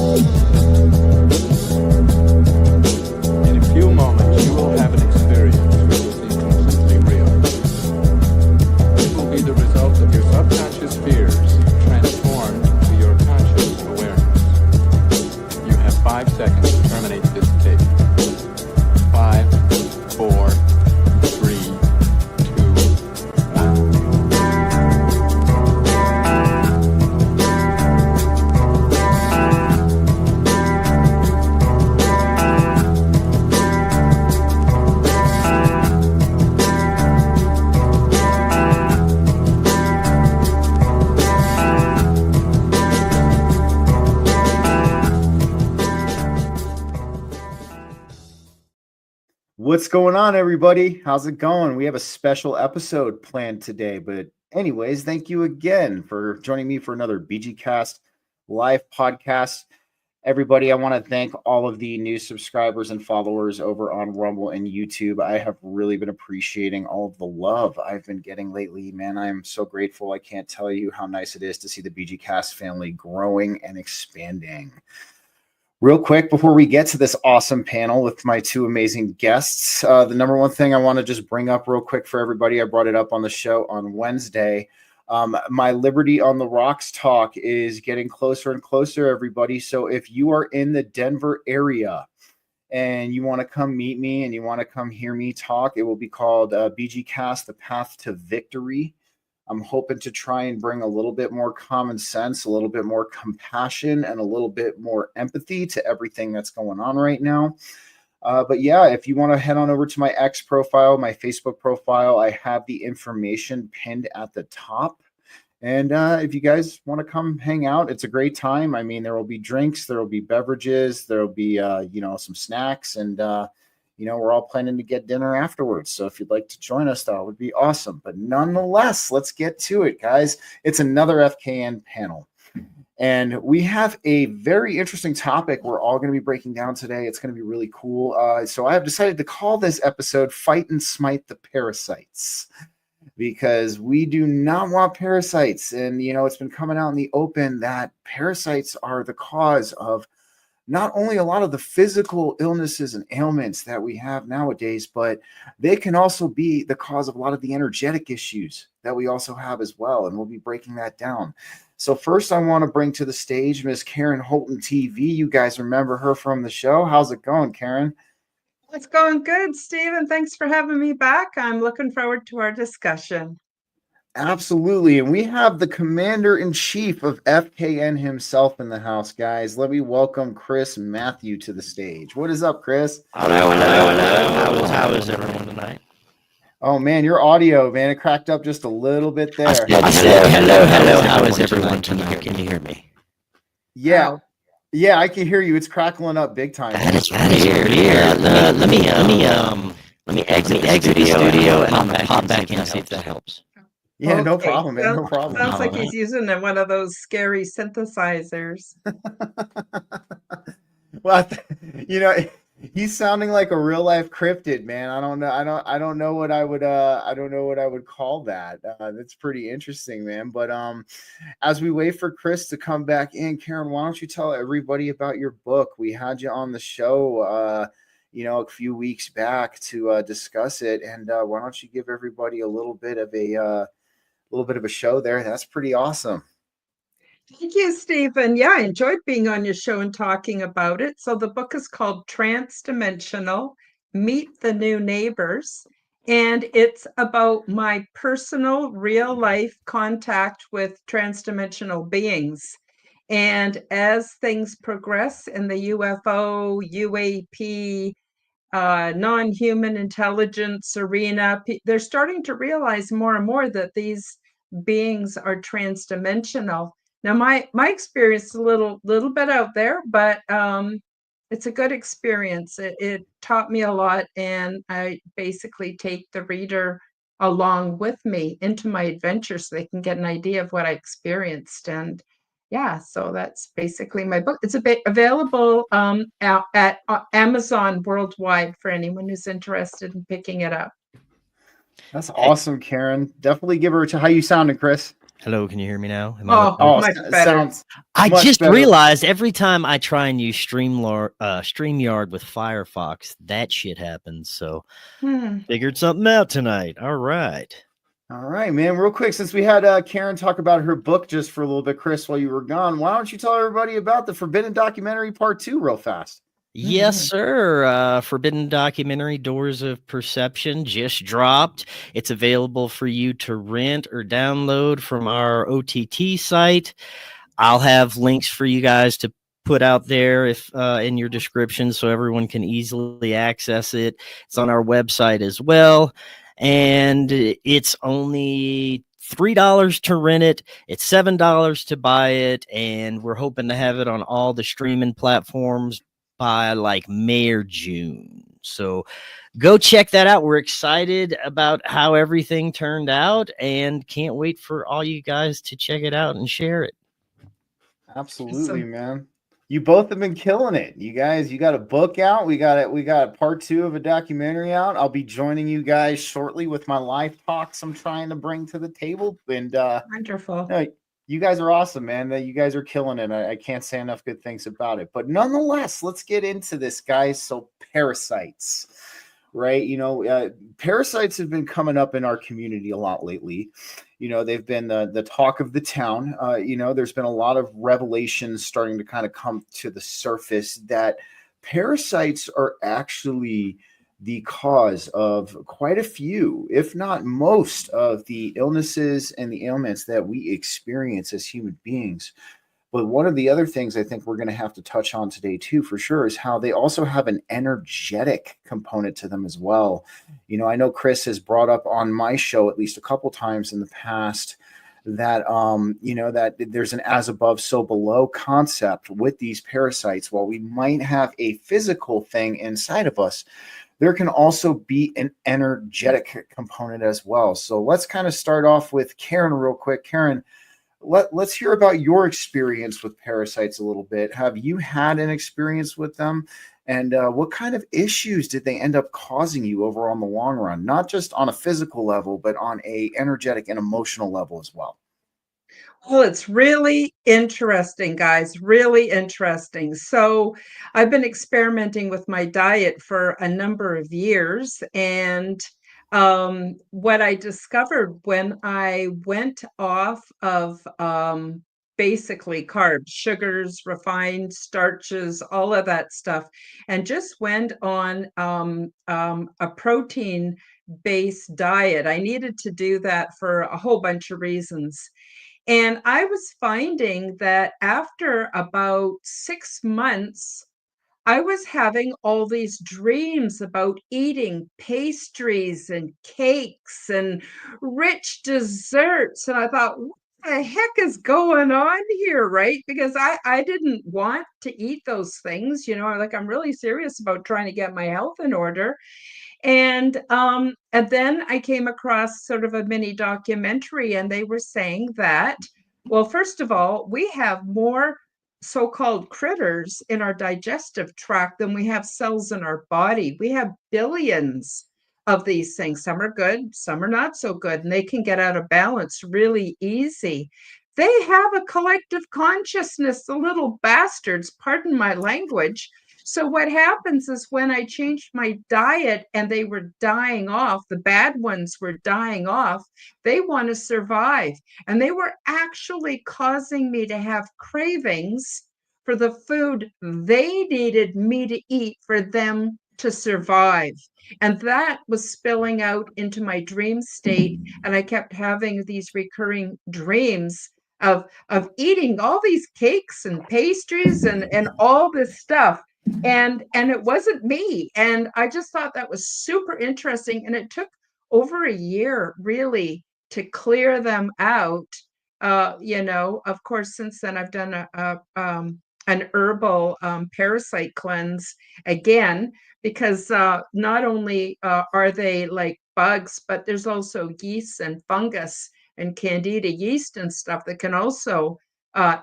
In a few moments, you will have an experience which will seem completely real. It will be the result of your subconscious fears transformed to your conscious awareness. You have 5 seconds to terminate this tape. 5, 4, 3, 2, 1. What's going on, everybody? How's it going? We have a special episode planned today, but anyways, thank you again for joining me for another BG Cast live podcast. Everybody, I want to thank all of the new subscribers and followers over on Rumble and YouTube. I have really been appreciating all of the love I've been getting lately, man. I am so grateful. I can't tell you how nice it is to see the BG Cast family growing and expanding. Real quick, before we get to this awesome panel with my two amazing guests, the number one thing I want to just bring up real quick for everybody, I brought it up on the show on Wednesday. My Liberty on the Rocks talk is getting closer and closer, everybody. So if you are in the Denver area and you want to come meet me and you want to come hear me talk, it will be called BG Cast, The Path to Victory. I'm hoping to try and bring a little bit more common sense, a little bit more compassion, and a little bit more empathy to everything that's going on right now. But yeah, if you want to head on over to my X profile, my Facebook profile, I have the information pinned at the top. And if you guys want to come hang out, it's a great time. I mean, there will be drinks, there will be beverages, there will be, some snacks, and we're all planning to get dinner afterwards. So if you'd like to join us, that would be awesome. But nonetheless, let's get to it, guys. It's another FKN panel. And we have a very interesting topic we're all going to be breaking down today. It's going to be really cool. So I have decided to call this episode Fight and Smite the Parasites, because we do not want parasites. And, it's been coming out in the open that parasites are the cause of not only a lot of the physical illnesses and ailments that we have nowadays, but they can also be the cause of a lot of the energetic issues that we also have as well. And we'll be breaking that down. So first, I want to bring to the stage Miss Karen Holton TV. You guys remember her from the show. How's it going, Karen? It's going good, Stephen. Thanks for having me back. I'm looking forward to our discussion. Absolutely. And we have the commander-in-chief of FKN himself in the house, guys. Let me welcome Chris Matthew to the stage. What is up, Chris? Hello. How is everyone tonight? Oh, man, your audio, man, it cracked up just a little bit there. Hello. How is everyone tonight? Can you hear me? Yeah. Yeah, I can hear you. It's crackling up big time. That is weird. Let me exit the studio and pop back in and see if that helps. Yeah, okay. No problem, man. No problem. Sounds like he's using one of those scary synthesizers. Well, he's sounding like a real life cryptid, man. I don't know what I would call that. That's pretty interesting, man. But as we wait for Chris to come back in, Karen, why don't you tell everybody about your book? We had you on the show a few weeks back to discuss it, and why don't you give everybody a little bit of a show there? That's pretty awesome. Thank you, Stephen. Yeah, I enjoyed being on your show and talking about it. So the book is called Transdimensional, Meet the New Neighbors. And it's about my personal real life contact with transdimensional beings. And as things progress in the UFO, UAP, non-human intelligence arena, they're starting to realize more and more that these beings are transdimensional. Now, my experience is a little bit out there, but it's a good experience. It taught me a lot, and I basically take the reader along with me into my adventure so they can get an idea of what I experienced. And yeah, so that's basically my book. It's available at Amazon worldwide for anyone who's interested in picking it up. That's awesome, Karen. Definitely give her to how you sounding, Chris. Hello, can you hear me now? Am I Oh, Oh, much better. sounds I much just better. realized every time I try and use StreamYard with Firefox, that shit happens. So figured something out tonight. All right. All right, man. Real quick, since we had Karen talk about her book just for a little bit, Chris, while you were gone, why don't you tell everybody about the Forbidden Documentary Part 2 real fast? Yes, sir. Forbidden Documentary Doors of Perception just dropped. It's available for you to rent or download from our OTT site. I'll have links for you guys to put out there if in your description so everyone can easily access it. It's on our website as well. And it's only $3 to rent it. It's $7 to buy it. And we're hoping to have it on all the streaming platforms by like May or June. So go check that out. We're excited about how everything turned out and can't wait for all you guys to check it out and share it. Absolutely, Awesome. man. You both have been killing it. You guys, you got a book out. We got part 2 of a documentary out. I'll be joining you guys shortly with my live talks I'm trying to bring to the table. And Wonderful. no, you guys are awesome, man. You guys are killing it. I can't say enough good things about it. But nonetheless, let's get into this, guys. So parasites, right? Parasites have been coming up in our community a lot lately. They've been the talk of the town. There's been a lot of revelations starting to kind of come to the surface that parasites are actually the cause of quite a few, if not most, of the illnesses and the ailments that we experience as human beings. But one of the other things I think we're going to have to touch on today, too, for sure, is how they also have an energetic component to them as well. I know Chris has brought up on my show at least a couple times in the past that, that there's an as above, so below concept with these parasites. While we might have a physical thing inside of us, there can also be an energetic component as well. So let's kind of start off with Karen real quick. Karen, let's hear about your experience with parasites a little bit. Have you had an experience with them? And what kind of issues did they end up causing you over on the long run? Not just on a physical level, but on a energetic and emotional level as well. Well, it's really interesting, guys, really interesting. So I've been experimenting with my diet for a number of years. And what I discovered when I went off of basically carbs, sugars, refined starches, all of that stuff, and just went on a protein-based diet. I needed to do that for a whole bunch of reasons. And I was finding that after about 6 months, I was having all these dreams about eating pastries and cakes and rich desserts. And I thought, what the heck is going on here, right? Because I didn't want to eat those things. Like I'm really serious about trying to get my health in order. And then I came across sort of a mini documentary, and they were saying that, well, first of all, we have more so-called critters in our digestive tract than we have cells in our body. We have billions of these things. Some are good, some are not so good, and they can get out of balance really easy. They have a collective consciousness, the little bastards, pardon my language. So what happens is when I changed my diet and they were dying off, the bad ones were dying off, they want to survive. And they were actually causing me to have cravings for the food they needed me to eat for them to survive. And that was spilling out into my dream state. And I kept having these recurring dreams of eating all these cakes and pastries and all this stuff. And it wasn't me. And I just thought that was super interesting. And it took over a year really to clear them out. Of course, since then I've done an herbal parasite cleanse again, because not only are they like bugs, but there's also yeast and fungus and candida yeast and stuff that can also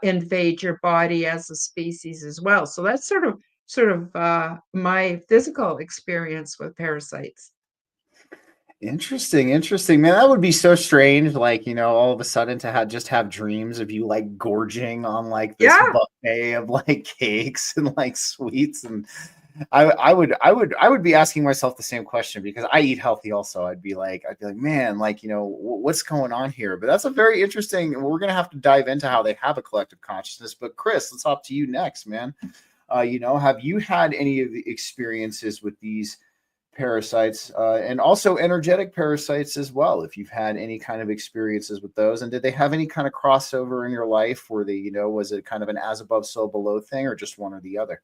invade your body as a species as well. So that's sort of my physical experience with parasites. Interesting, interesting, man. That would be so strange, like, all of a sudden to have dreams of you like gorging on like this Yeah. buffet of like cakes and like sweets. And I would be asking myself the same question because I eat healthy also. I'd be like, man, like, what's going on here? But that's a very interesting, we're gonna have to dive into how they have a collective consciousness. But Chris, let's hop to you next, man. Have you had any of the experiences with these parasites and also energetic parasites as well, if you've had any kind of experiences with those? And did they have any kind of crossover in your life where they, was it kind of an as above so below thing, or just one or the other?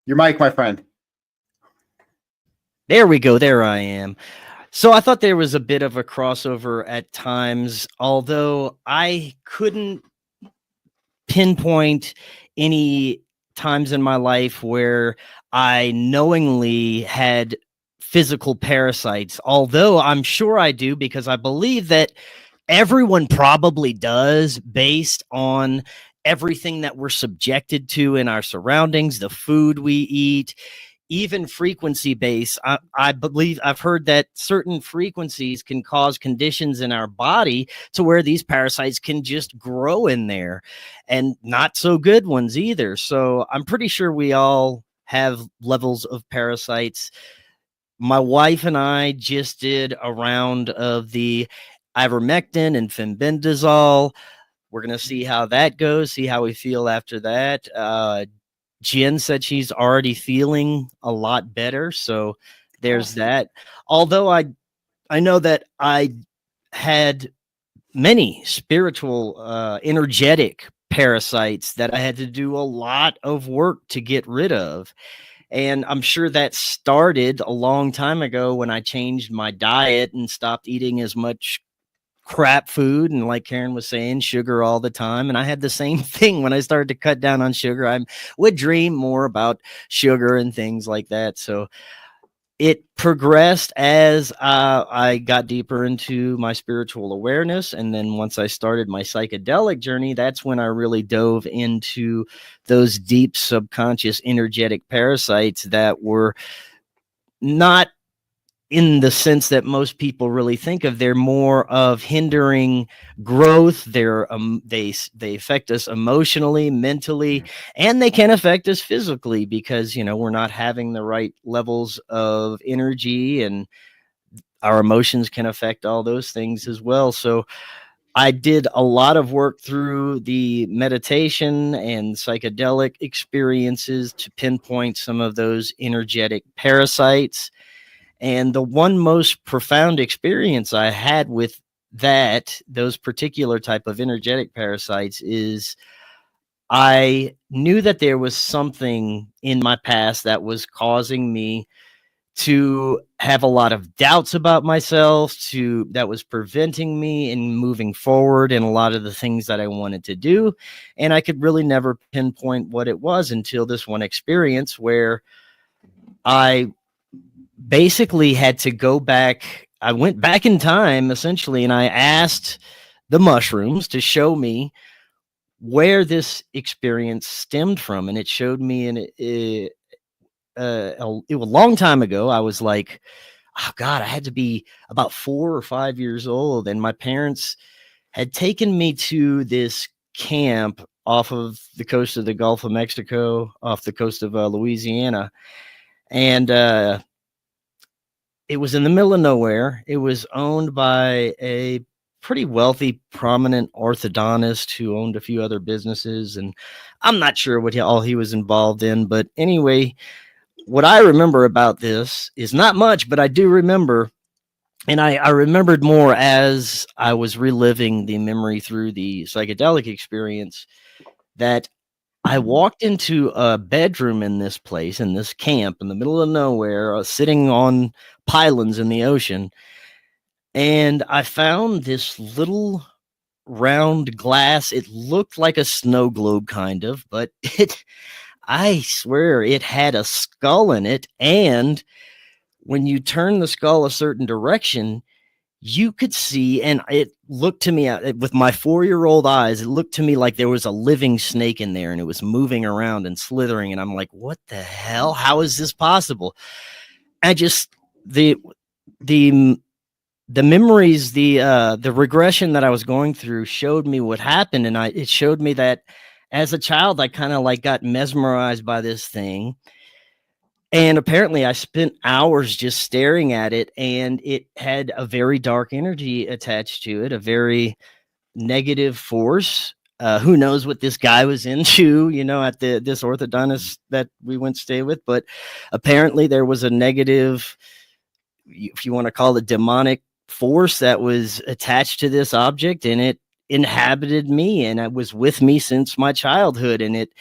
Your mic, my friend. There we go. There I am. So I thought there was a bit of a crossover at times, although I couldn't pinpoint any times in my life where I knowingly had physical parasites, although I'm sure I do, because I believe that everyone probably does, based on everything that we're subjected to in our surroundings, the food we eat, even frequency base. I believe I've heard that certain frequencies can cause conditions in our body to where these parasites can just grow in there, and not so good ones either. So I'm pretty sure we all have levels of parasites. My wife and I just did a round of the ivermectin and fenbendazole. We're going to see how that goes, see how we feel after that. Jenn said she's already feeling a lot better. So there's that. Although I know that I had many spiritual, energetic parasites that I had to do a lot of work to get rid of. And I'm sure that started a long time ago when I changed my diet and stopped eating as much crap food, and like Karen was saying, sugar all the time. And I had the same thing when I started to cut down on sugar. I would dream more about sugar and things like that. So it progressed as I got deeper into my spiritual awareness. And then once I started my psychedelic journey, that's when I really dove into those deep subconscious energetic parasites that were not in the sense that most people really think of. They're more of hindering growth. They affect us emotionally, mentally, and they can affect us physically because, we're not having the right levels of energy, and our emotions can affect all those things as well. So I did a lot of work through the meditation and psychedelic experiences to pinpoint some of those energetic parasites. And the one most profound experience I had with those particular type of energetic parasites, is I knew that there was something in my past that was causing me to have a lot of doubts about myself, that was preventing me in moving forward in a lot of the things that I wanted to do. And I could really never pinpoint what it was until this one experience where I basically had to go back. I went back in time essentially, and I asked the mushrooms to show me where this experience stemmed from. And it showed me it was a long time ago. I was like, oh God, I had to be about 4 or 5 years old. And my parents had taken me to this camp off of the coast of the Gulf of Mexico, off the coast of Louisiana. And it was in the middle of nowhere. It was owned by a pretty wealthy, prominent orthodontist who owned a few other businesses. And I'm not sure what all he was involved in. But anyway, what I remember about this is not much, but I do remember. And I remembered more as I was reliving the memory through the psychedelic experience, that I walked into a bedroom in this place, in this camp in the middle of nowhere, sitting on pylons in the ocean. And I found this little round glass. It looked like a snow globe kind of, but I swear it had a skull in it. And when you turn the skull a certain direction, you could see, and it looked to me with my 4-year-old eyes, it looked to me like there was a living snake in there, and it was moving around and slithering. And I'm like, what the hell? How is this possible? I just the the memories, the regression that I was going through showed me what happened, and it showed me that as a child I kind of like got mesmerized by this thing. And apparently I spent hours just staring at it, and it had a very dark energy attached to it, a very negative force. Who knows what this guy was into, at this orthodontist that we went to stay with, but apparently there was a negative, if you want to call it, demonic force that was attached to this object, and it inhabited me, and it was with me since my childhood, and it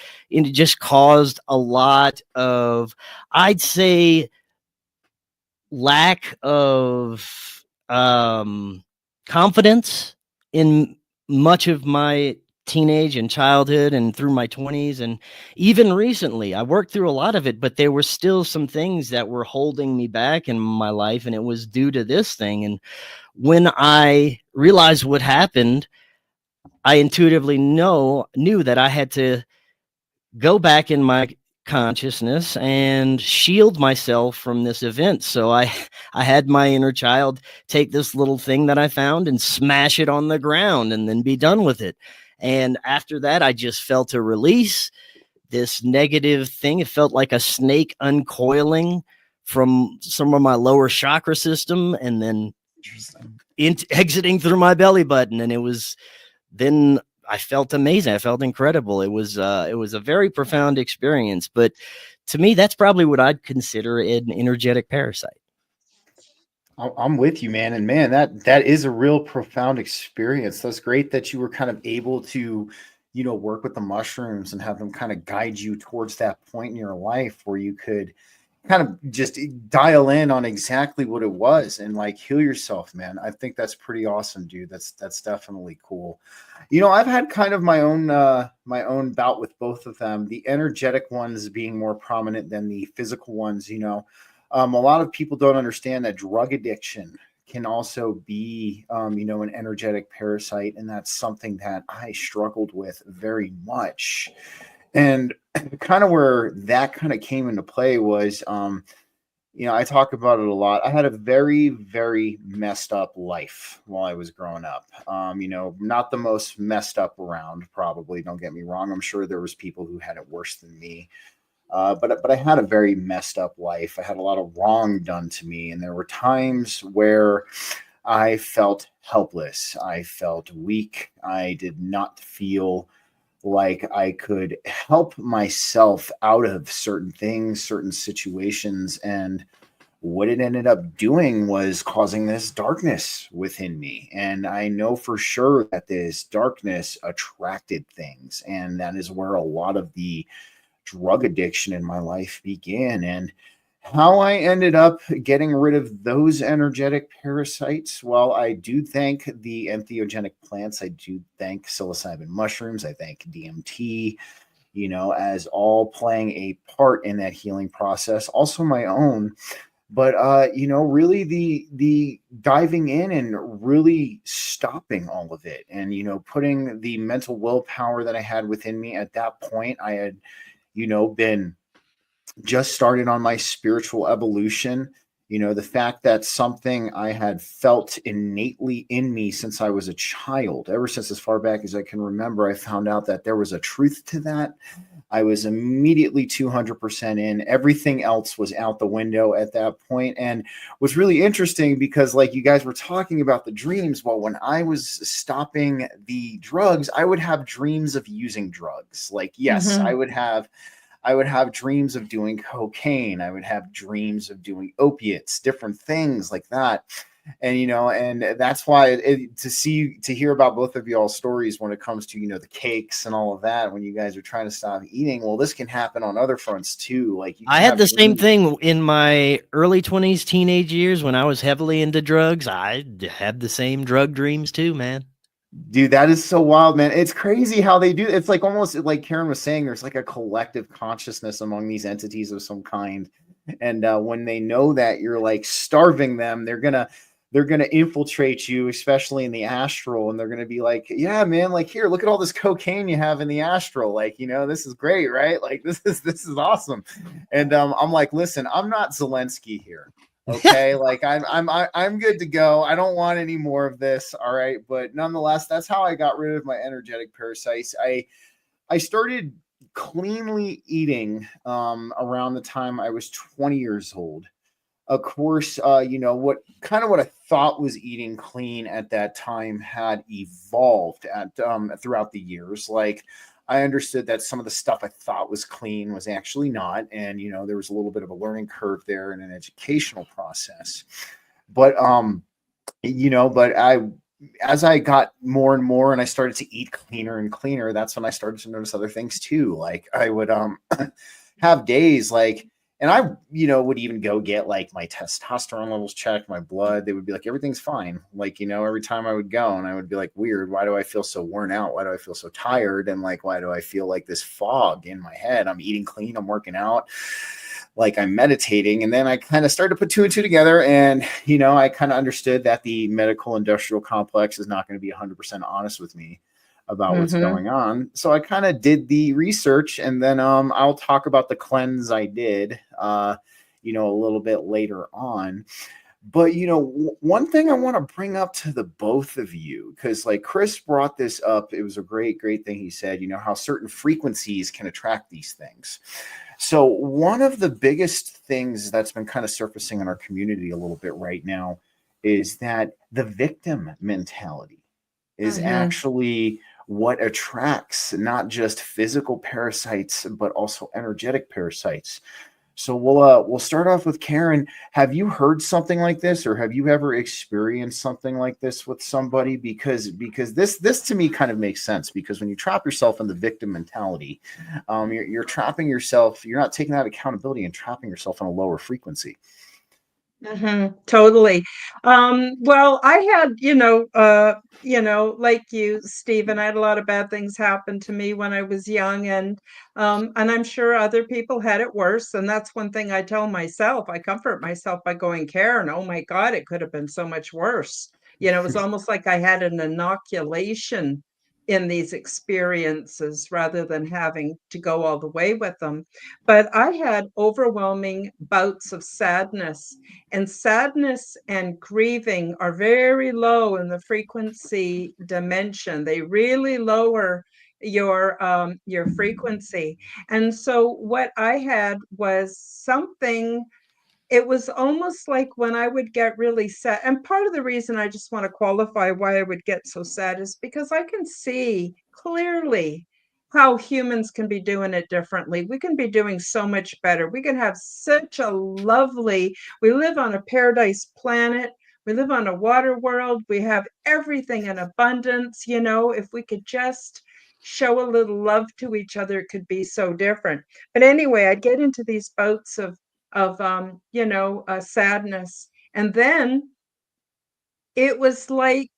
just caused a lot of, I'd say, lack of confidence in much of my teenage and childhood and through my 20s, and even recently I worked through a lot of it, but there were still some things that were holding me back in my life, and it was due to this thing. And when I realized what happened, I intuitively knew that I had to go back in my consciousness and shield myself from this event. So I had my inner child take this little thing that I found and smash it on the ground and then be done with it. And after that, I just felt a release, this negative thing. It felt like a snake uncoiling from some of my lower chakra system and then exiting through my belly button. And then I felt amazing. I felt incredible. It was a very profound experience, but to me, that's probably what I'd consider an energetic parasite. I'm with you, man. And man, that is a real profound experience. That's great that you were kind of able to, work with the mushrooms and have them kind of guide you towards that point in your life where you could kind of just dial in on exactly what it was and like heal yourself, man. I think that's pretty awesome, dude. That's definitely cool. I've had kind of my own bout with both of them, the energetic ones being more prominent than the physical ones. A lot of people don't understand that drug addiction can also be, an energetic parasite. And that's something that I struggled with very much. And kind of where that kind of came into play was, I talk about it a lot. I had a very, very messed up life while I was growing up. Not the most messed up around, probably. Don't get me wrong. I'm sure there was people who had it worse than me. But I had a very messed up life. I had a lot of wrong done to me. And there were times where I felt helpless. I felt weak. I did not feel like I could help myself out of certain things, certain situations. And what it ended up doing was causing this darkness within me. And I know for sure that this darkness attracted things. And that is where a lot of the drug addiction in my life began. And how I ended up getting rid of those energetic parasites, well, I do thank the entheogenic plants. I do thank psilocybin mushrooms. I thank DMT, as all playing a part in that healing process. Also my own. But, really the diving in and really stopping all of it and, putting the mental willpower that I had within me at that point. I had, been just started on my spiritual evolution. The fact that something I had felt innately in me since I was a child, ever since as far back as I can remember, I found out that there was a truth to that. I was immediately 200% in. Everything else was out the window at that point. And was really interesting because like you guys were talking about the dreams. Well, when I was stopping the drugs, I would have dreams of using drugs. Like, yes, I would have dreams of doing cocaine. I would have dreams of doing opiates, different things like that. And, and that's why to hear about both of y'all's stories when it comes to, the cakes and all of that, when you guys are trying to stop eating, well, this can happen on other fronts too. Like I had the same thing in my early 20s, teenage years when I was heavily into drugs. I had the same drug dreams too, man. Dude, that is so wild, man. It's crazy how they do. It's like almost like Karen was saying, there's like a collective consciousness among these entities of some kind. And when they know that you're like starving them, they're going to they're going to infiltrate you, especially in the astral, and they're going to be like, yeah, man, like, here, look at all this cocaine you have in the astral, like, you know, this is great, right? Like, this is awesome. And I'm like, listen, I'm not Zelensky here. Okay, like I'm good to go. I don't want any more of this. All right, but nonetheless, that's how I got rid of my energetic parasites. I started cleanly eating around the time I was 20 years old. Of course, you know, what I thought was eating clean at that time had evolved throughout the years. Like, I understood that some of the stuff I thought was clean was actually not, and you know, there was a little bit of a learning curve there and an educational process. But you know, but as I got more and more and I started to eat cleaner and cleaner, that's when I started to notice other things too. Like, I would have days like, and I, you know, would even go get like my testosterone levels checked, my blood. They would be like, everything's fine. Like, you know, every time I would go, and I would be like, weird. Why do I feel so worn out? Why do I feel so tired? And like, why do I feel like this fog in my head? I'm eating clean. I'm working out. Like, I'm meditating. And then I kind of started to put two and two together. And, you know, I kind of understood that the medical industrial complex is not going to be 100% honest with me about what's going on. So I kind of did the research, and then I'll talk about the cleanse I did, you know, a little bit later on. But, you know, one thing I want to bring up to the both of you, because like Chris brought this up, it was a great thing he said, you know, how certain frequencies can attract these things. So one of the biggest things that's been kind of surfacing in our community a little bit right now is that the victim mentality is actually what attracts not just physical parasites, but also energetic parasites. So we'll start off with Karen. Have you heard something like this, or have you ever experienced something like this with somebody? Because this to me kind of makes sense, because when you trap yourself in the victim mentality, you're trapping yourself. You're not taking that accountability and trapping yourself on a lower frequency. Totally. Well, I had, like you, Stephen, I had a lot of bad things happen to me when I was young, and I'm sure other people had it worse. And that's one thing I tell myself. I comfort myself by going, Karen, oh my God, it could have been so much worse. You know, it was almost like I had an inoculation in these experiences rather than having to go all the way with them. But I had overwhelming bouts of sadness, and sadness and grieving are very low in the frequency dimension. They really lower your frequency. And so what I had was something, it was almost like when I would get really sad, and part of the reason I just want to qualify why I would get so sad is because I can see clearly how humans can be doing it differently. We can be doing so much better. We can have such a lovely, we live on a paradise planet. We live on a water world. We have everything in abundance. You know, if we could just show a little love to each other, it could be so different. But anyway, I'd get into these bouts of sadness. And then it was like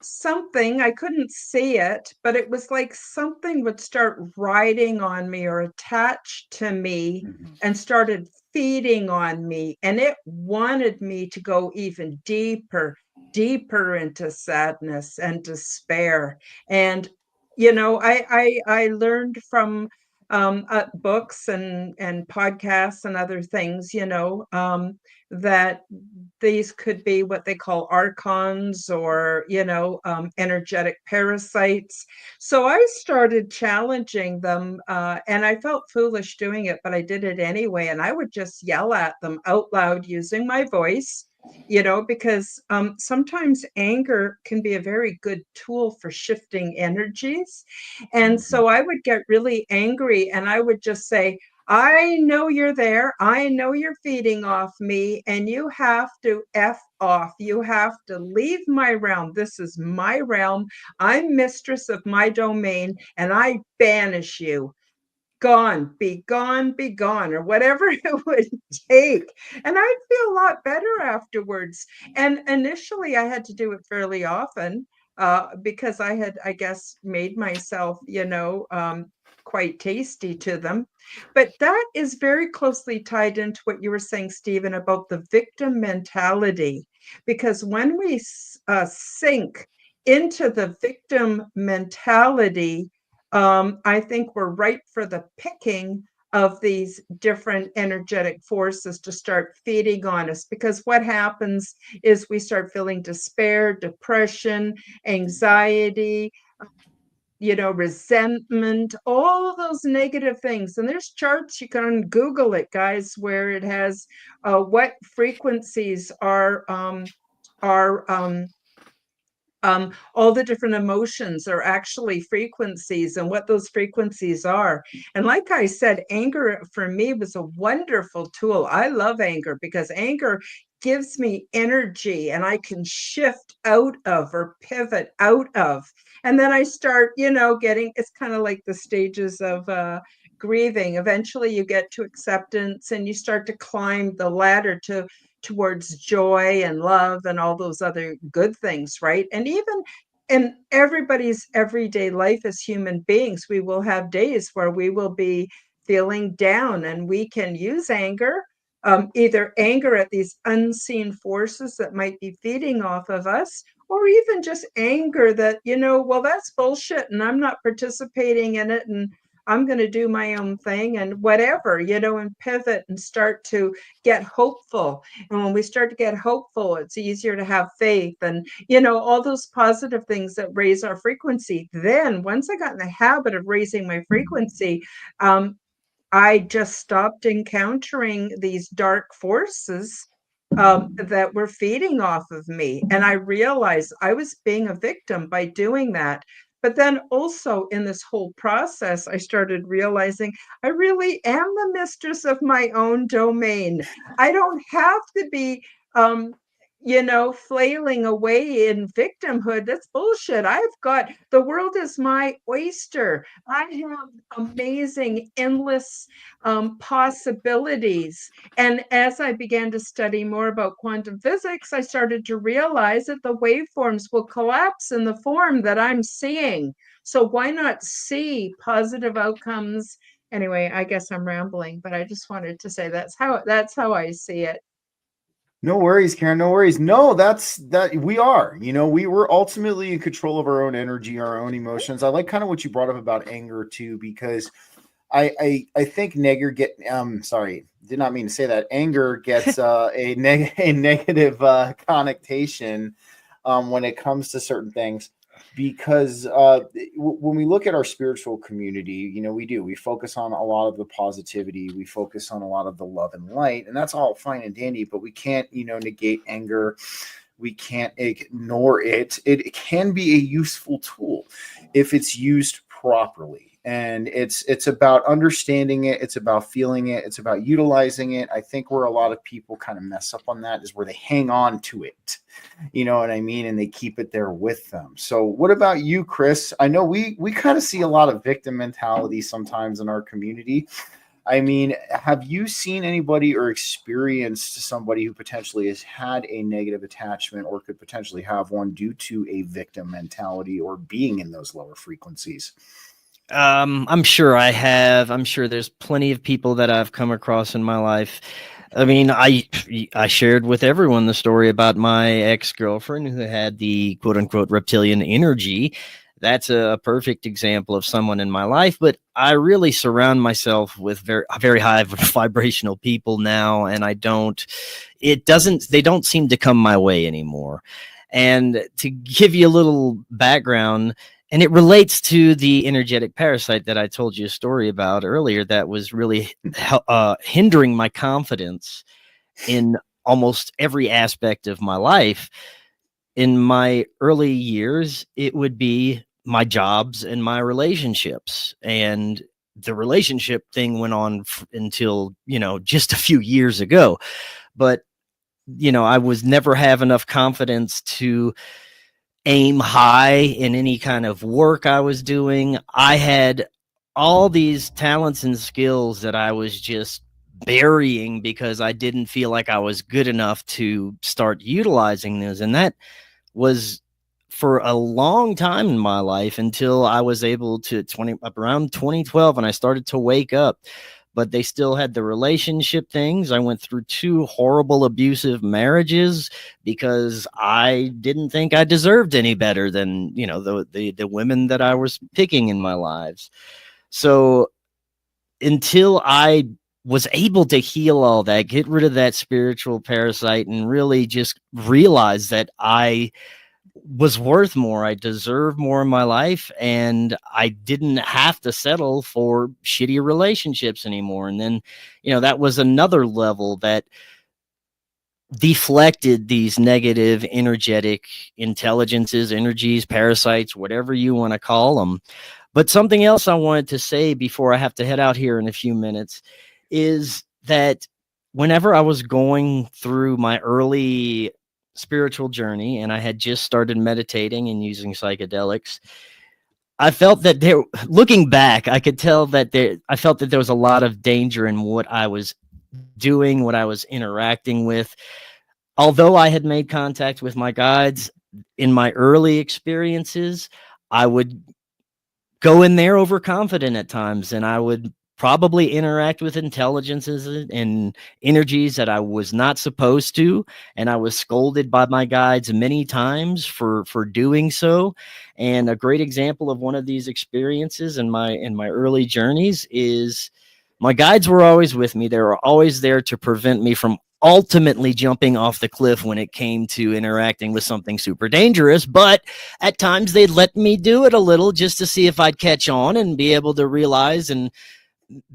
something, I couldn't see it, but it was like something would start riding on me or attached to me and started feeding on me. And it wanted me to go even deeper into sadness and despair. And, you know, I learned from books and podcasts and other things, that these could be what they call archons, or energetic parasites. So I started challenging them, and I felt foolish doing it, but I did it anyway. And I would just yell at them out loud using my voice, because sometimes anger can be a very good tool for shifting energies. And so I would get really angry, and I would just say, I know you're there. I know you're feeding off me, and you have to F off. You have to leave my realm. This is my realm. I'm mistress of my domain, and I banish you. Gone, be gone, be gone, or whatever it would take. And I'd feel a lot better afterwards. And initially, I had to do it fairly often, because I had, I guess, made myself, quite tasty to them. But that is very closely tied into what you were saying, Stephen, about the victim mentality. because when we sink into the victim mentality, I think we're ripe for the picking of these different energetic forces to start feeding on us. Because what happens is we start feeling despair, depression, anxiety, resentment, all those negative things. And there's charts, you can Google it, guys, where it has what frequencies are all the different emotions are actually frequencies and what those frequencies are. And like I said, anger for me was a wonderful tool. I love anger because anger gives me energy and I can shift out of or pivot out of. And then I start, getting, it's kind of like the stages of grieving. Eventually you get to acceptance and you start to climb the ladder towards joy and love and all those other good things, right? And even in everybody's everyday life as human beings, we will have days where we will be feeling down, and we can use anger, either anger at these unseen forces that might be feeding off of us, or even just anger that, well, that's bullshit and I'm not participating in it and I'm going to do my own thing and whatever, and pivot and start to get hopeful. And when we start to get hopeful, it's easier to have faith and, all those positive things that raise our frequency. Then once I got in the habit of raising my frequency, I just stopped encountering these dark forces that were feeding off of me. And I realized I was being a victim by doing that. But then also in this whole process, I started realizing I really am the mistress of my own domain. I don't have to be, flailing away in victimhood. That's bullshit. The world is my oyster. I have amazing, endless possibilities. And as I began to study more about quantum physics, I started to realize that the waveforms will collapse in the form that I'm seeing. So why not see positive outcomes? Anyway, I guess I'm rambling, but I just wanted to say that's how I see it. No worries, Karen. No worries. No, that we are. We were ultimately in control of our own energy, our own emotions. I like kind of what you brought up about anger too, because I think sorry, did not mean to say that. Anger gets a negative connotation when it comes to certain things, because when we look at our spiritual community, we focus on a lot of the positivity, we focus on a lot of the love and light, and that's all fine and dandy, but we can't negate anger. We can't ignore it. It can be a useful tool if it's used properly. And it's about understanding it. It's about feeling it. It's about utilizing it. I think where a lot of people kind of mess up on that is where they hang on to it. You know what I mean? And they keep it there with them. So what about you, Chris? I know we kind of see a lot of victim mentality sometimes in our community. I mean, have you seen anybody or experienced somebody who potentially has had a negative attachment or could potentially have one due to a victim mentality or being in those lower frequencies? I'm sure I have. I'm sure there's plenty of people that I've come across in my life. I mean, I shared with everyone the story about my ex-girlfriend who had the quote unquote reptilian energy. That's a perfect example of someone in my life, but I really surround myself with very high vibrational people now. And they don't seem to come my way anymore. And to give you a little background, and it relates to the energetic parasite that I told you a story about earlier that was really hindering my confidence in almost every aspect of my life. In my early years, it would be my jobs and my relationships. And the relationship thing went on until, just a few years ago. But, I was never have enough confidence to aim high in any kind of work I was doing. I had all these talents and skills that I was just burying because I didn't feel like I was good enough to start utilizing those. And that was for a long time in my life until I was able to around 2012, and I started to wake up. but they still had the relationship things. I went through 2 horrible abusive marriages because I didn't think I deserved any better than, you know, the women that I was picking in my lives. So until I was able to heal all that, get rid of that spiritual parasite, and really just realize that I was worth more, I deserved more in my life, and I didn't have to settle for shitty relationships anymore. And then, you know, that was another level that deflected these negative energetic intelligences, energies, parasites, whatever you want to call them. But something else I wanted to say before I have to head out here in a few minutes is that whenever I was going through my early spiritual journey and I had just started meditating and using psychedelics, I felt that there, looking back, I could tell that I felt that there was a lot of danger in what I was doing, what I was interacting with. Although I had made contact with my guides in my early experiences, I would go in there overconfident at times, and I would probably interact with intelligences and energies that I was not supposed to, and I was scolded by my guides many times for doing so. And a great example of one of these experiences in my early journeys is my guides were always with me. They were always there to prevent me from ultimately jumping off the cliff when it came to interacting with something super dangerous, but at times they'd let me do it a little just to see if I'd catch on and be able to realize and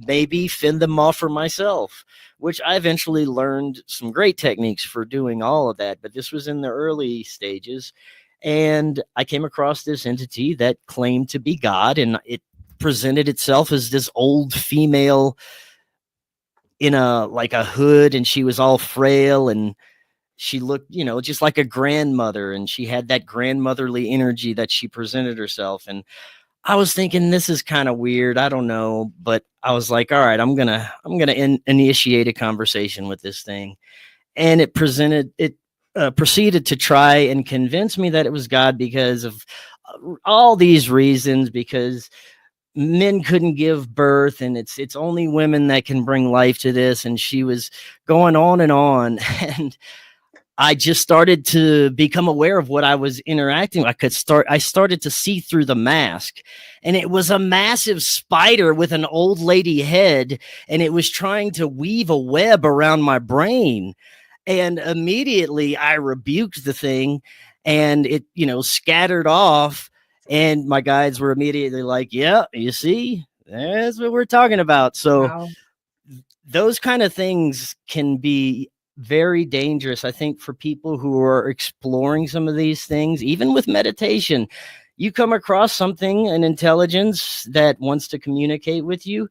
maybe fend them off for myself, which I eventually learned some great techniques for doing all of that. But this was in the early stages, and I came across this entity that claimed to be God, and it presented itself as this old female in a hood, and she was all frail, and she looked, you know, just like a grandmother, and she had that grandmotherly energy that she presented herself. And I was thinking, this is kind of weird, I don't know, but I was like, all right, I'm gonna initiate a conversation with this thing. And it proceeded to try and convince me that it was God because of all these reasons, because men couldn't give birth, and it's only women that can bring life to this. And she was going on and on. And I just started to become aware of what I was interacting with. I started to see through the mask, and it was a massive spider with an old lady head, and it was trying to weave a web around my brain. And immediately I rebuked the thing, and it, you know, scattered off. And my guides were immediately like, yeah, you see, that's what we're talking about. So Wow. those kind of things can be very dangerous, I think, for people who are exploring some of these things. Even with meditation, you come across something, an intelligence that wants to communicate with you,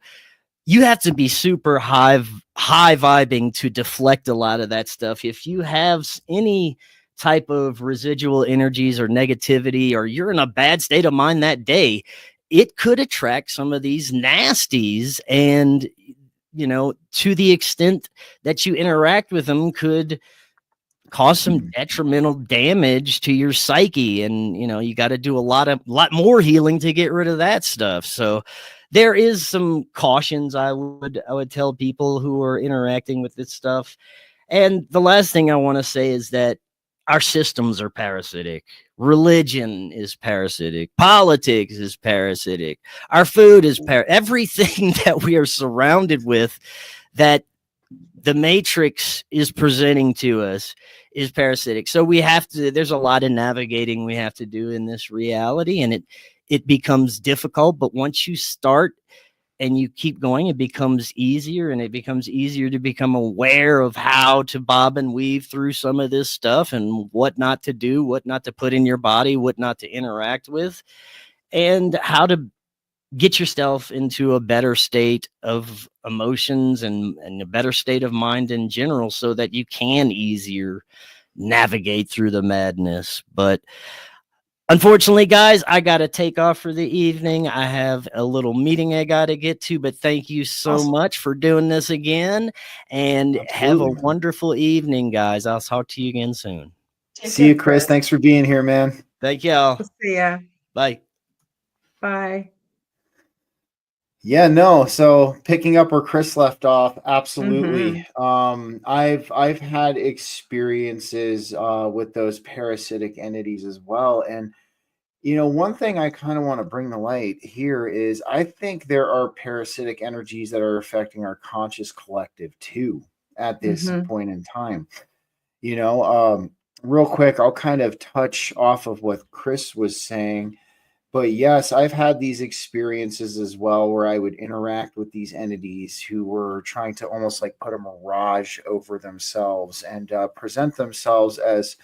you have to be super high vibing to deflect a lot of that stuff. If you have any type of residual energies or negativity, or you're in a bad state of mind that day, it could attract some of these nasties. And, you know, to the extent that you interact with them, could cause some detrimental damage to your psyche. And, you know, you got to do a lot more healing to get rid of that stuff. So there is some cautions I would tell people who are interacting with this stuff. And the last thing I want to say is that our systems are parasitic. Religion is parasitic. Politics is parasitic. Our food is everything that we are surrounded with, that the matrix is presenting to us, is parasitic. So there's a lot of navigating we have to do in this reality, and it becomes difficult. But once you start and you keep going, it becomes easier, and it becomes easier to become aware of how to bob and weave through some of this stuff, and what not to do, what not to put in your body, what not to interact with, and how to get yourself into a better state of emotions and a better state of mind in general, so that you can easier navigate through the madness. But unfortunately, guys, I got to take off for the evening. I have a little meeting I got to get to, but thank you so much for doing this again, and have a wonderful evening, guys. I'll talk to you again soon. See you, Chris. Thanks for being here, man. Thank y'all. See ya. Bye. Bye. Yeah, no. So picking up where Chris left off, absolutely. Mhm. I've had experiences with those parasitic entities as well. And one thing I kind of want to bring to light here is I think there are parasitic energies that are affecting our conscious collective too at this Mhm. point in time. You know, um, Real quick, I'll kind of touch off of what Chris was saying. But yes, I've had these experiences as well where I would interact with these entities who were trying to almost like put a mirage over themselves and present themselves as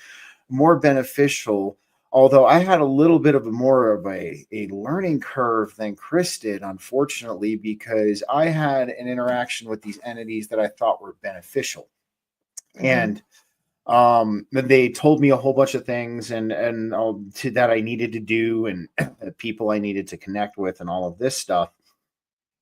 more beneficial. Although I had a little bit of more of a learning curve than Chris did, unfortunately, because I had an interaction with these entities that I thought were beneficial. Mhm. And they told me a whole bunch of things and all to that I needed to do and people I needed to connect with and all of this stuff.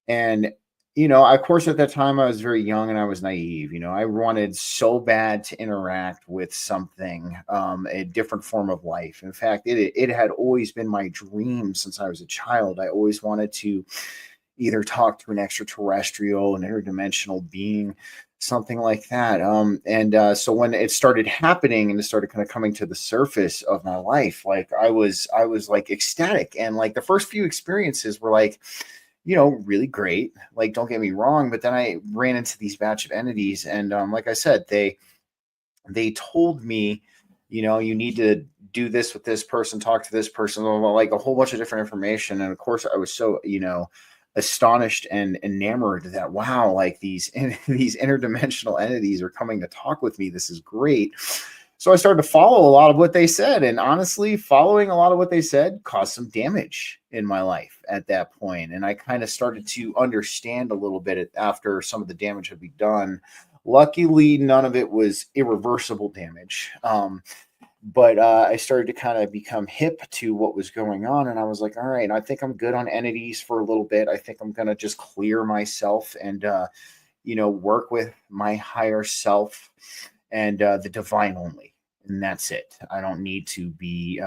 And of course, at that time I was very young and I was naive. I wanted so bad to interact with something, a different form of life. In fact, it had always been my dream since I was a child. I always wanted to either talk to an extraterrestrial, an interdimensional being, something like that. So when it started happening and it started kind of coming to the surface of my life, like I was like ecstatic. And like the first few experiences were like, really great. Like, don't get me wrong, but then I ran into these batch of entities, and like I said, they told me, you need to do this with this person, talk to this person, blah, blah, blah, like a whole bunch of different information. And of course, I was so astonished and enamored that wow, like these these interdimensional entities are coming to talk with me. This is great. So I started to follow a lot of what they said, and honestly, following a lot of what they said caused some damage in my life at that point. And I kind of started to understand a little bit after some of the damage had been done. Luckily, none of it was irreversible damage. But I started to kind of become hip to what was going on. And I was like, all right, I think I'm good on entities for a little bit. I think I'm going to just clear myself and, work with my higher self and the divine only. And that's it. I don't need to be,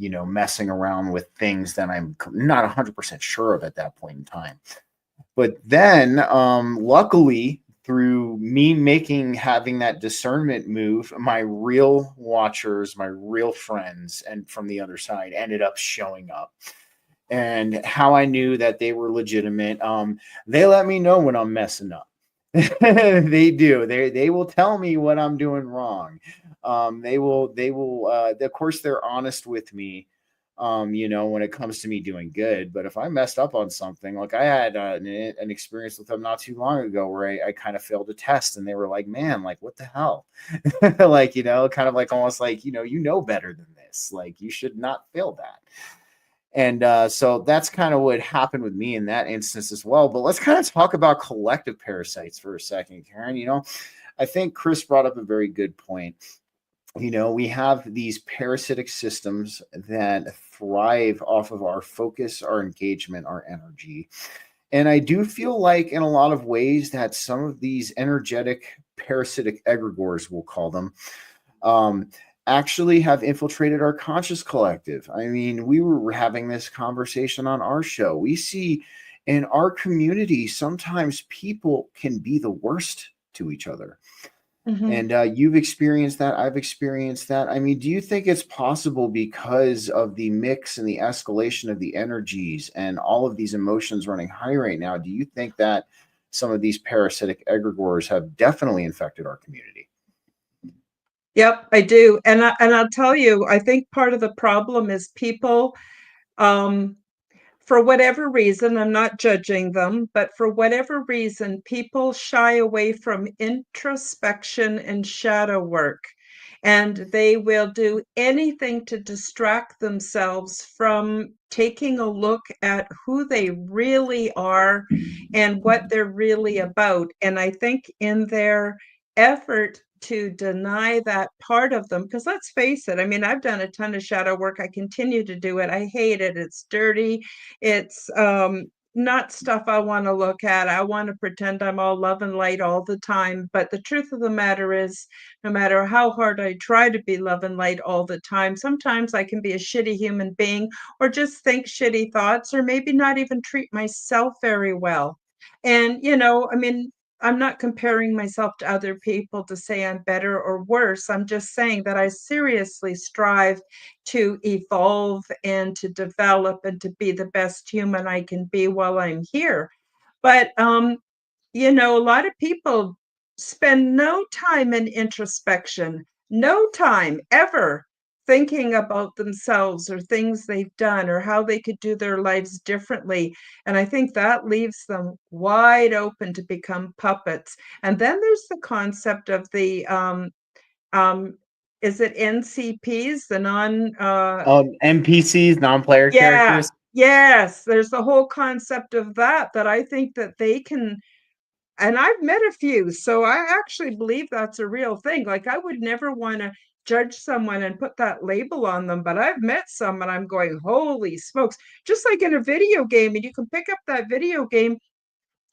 messing around with things that I'm not 100% sure of at that point in time. But then, luckily, through me having that discernment move, my real watchers, my real friends, and from the other side ended up showing up. And how I knew that they were legitimate, they let me know when I'm messing up. They do. They will tell me what I'm doing wrong. They will of course they're honest with me, when it comes to me doing good. But if I messed up on something, like I had an experience with them not too long ago where I kind of failed a test and they were like, man, like what the hell? Like, kind of like almost like, you know better than this. Like you should not fail that. And so that's kind of what happened with me in that instance as well. But let's kind of talk about collective parasites for a second, Karen. I think Chris brought up a very good point. We have these parasitic systems that thrive off of our focus, our engagement, our energy. And I do feel like in a lot of ways that some of these energetic parasitic egregores, we'll call them, um, actually have infiltrated our conscious collective. I mean, we were having this conversation on our show. We see in our community, sometimes people can be the worst to each other. Mhm. And you've experienced that. I've experienced that. I mean, do you think it's possible because of the mix and the escalation of the energies and all of these emotions running high right now? Do you think that some of these parasitic egregores have definitely infected our community? Yep, I do. And I'll tell you, I think part of the problem is people, um, for whatever reason, I'm not judging them, but for whatever reason, people shy away from introspection and shadow work. And they will do anything to distract themselves from taking a look at who they really are and what they're really about. And I think in their effort to deny that part of them, because let's face it, I mean, I've done a ton of shadow work. I continue to do it. I hate it. It's dirty. It's not stuff I want to look at. I want to pretend I'm all love and light all the time. But the truth of the matter is, no matter how hard I try to be love and light all the time, sometimes I can be a shitty human being or just think shitty thoughts or maybe not even treat myself very well. And, I mean, I'm not comparing myself to other people to say I'm better or worse. I'm just saying that I seriously strive to evolve and to develop and to be the best human I can be while I'm here. But, a lot of people spend no time in introspection, no time ever thinking about themselves or things they've done or how they could do their lives differently. And I think that leaves them wide open to become puppets. And then there's the concept of the is it NCPs, the NPCs, non-player yeah, characters. yes, there's the whole concept of that I think that they can, and I've met a few, so I actually believe that's a real thing. Like, I would never want to judge someone and put that label on them, but I've met some and I'm going, holy smokes, just like in a video game, and you can pick up that video game.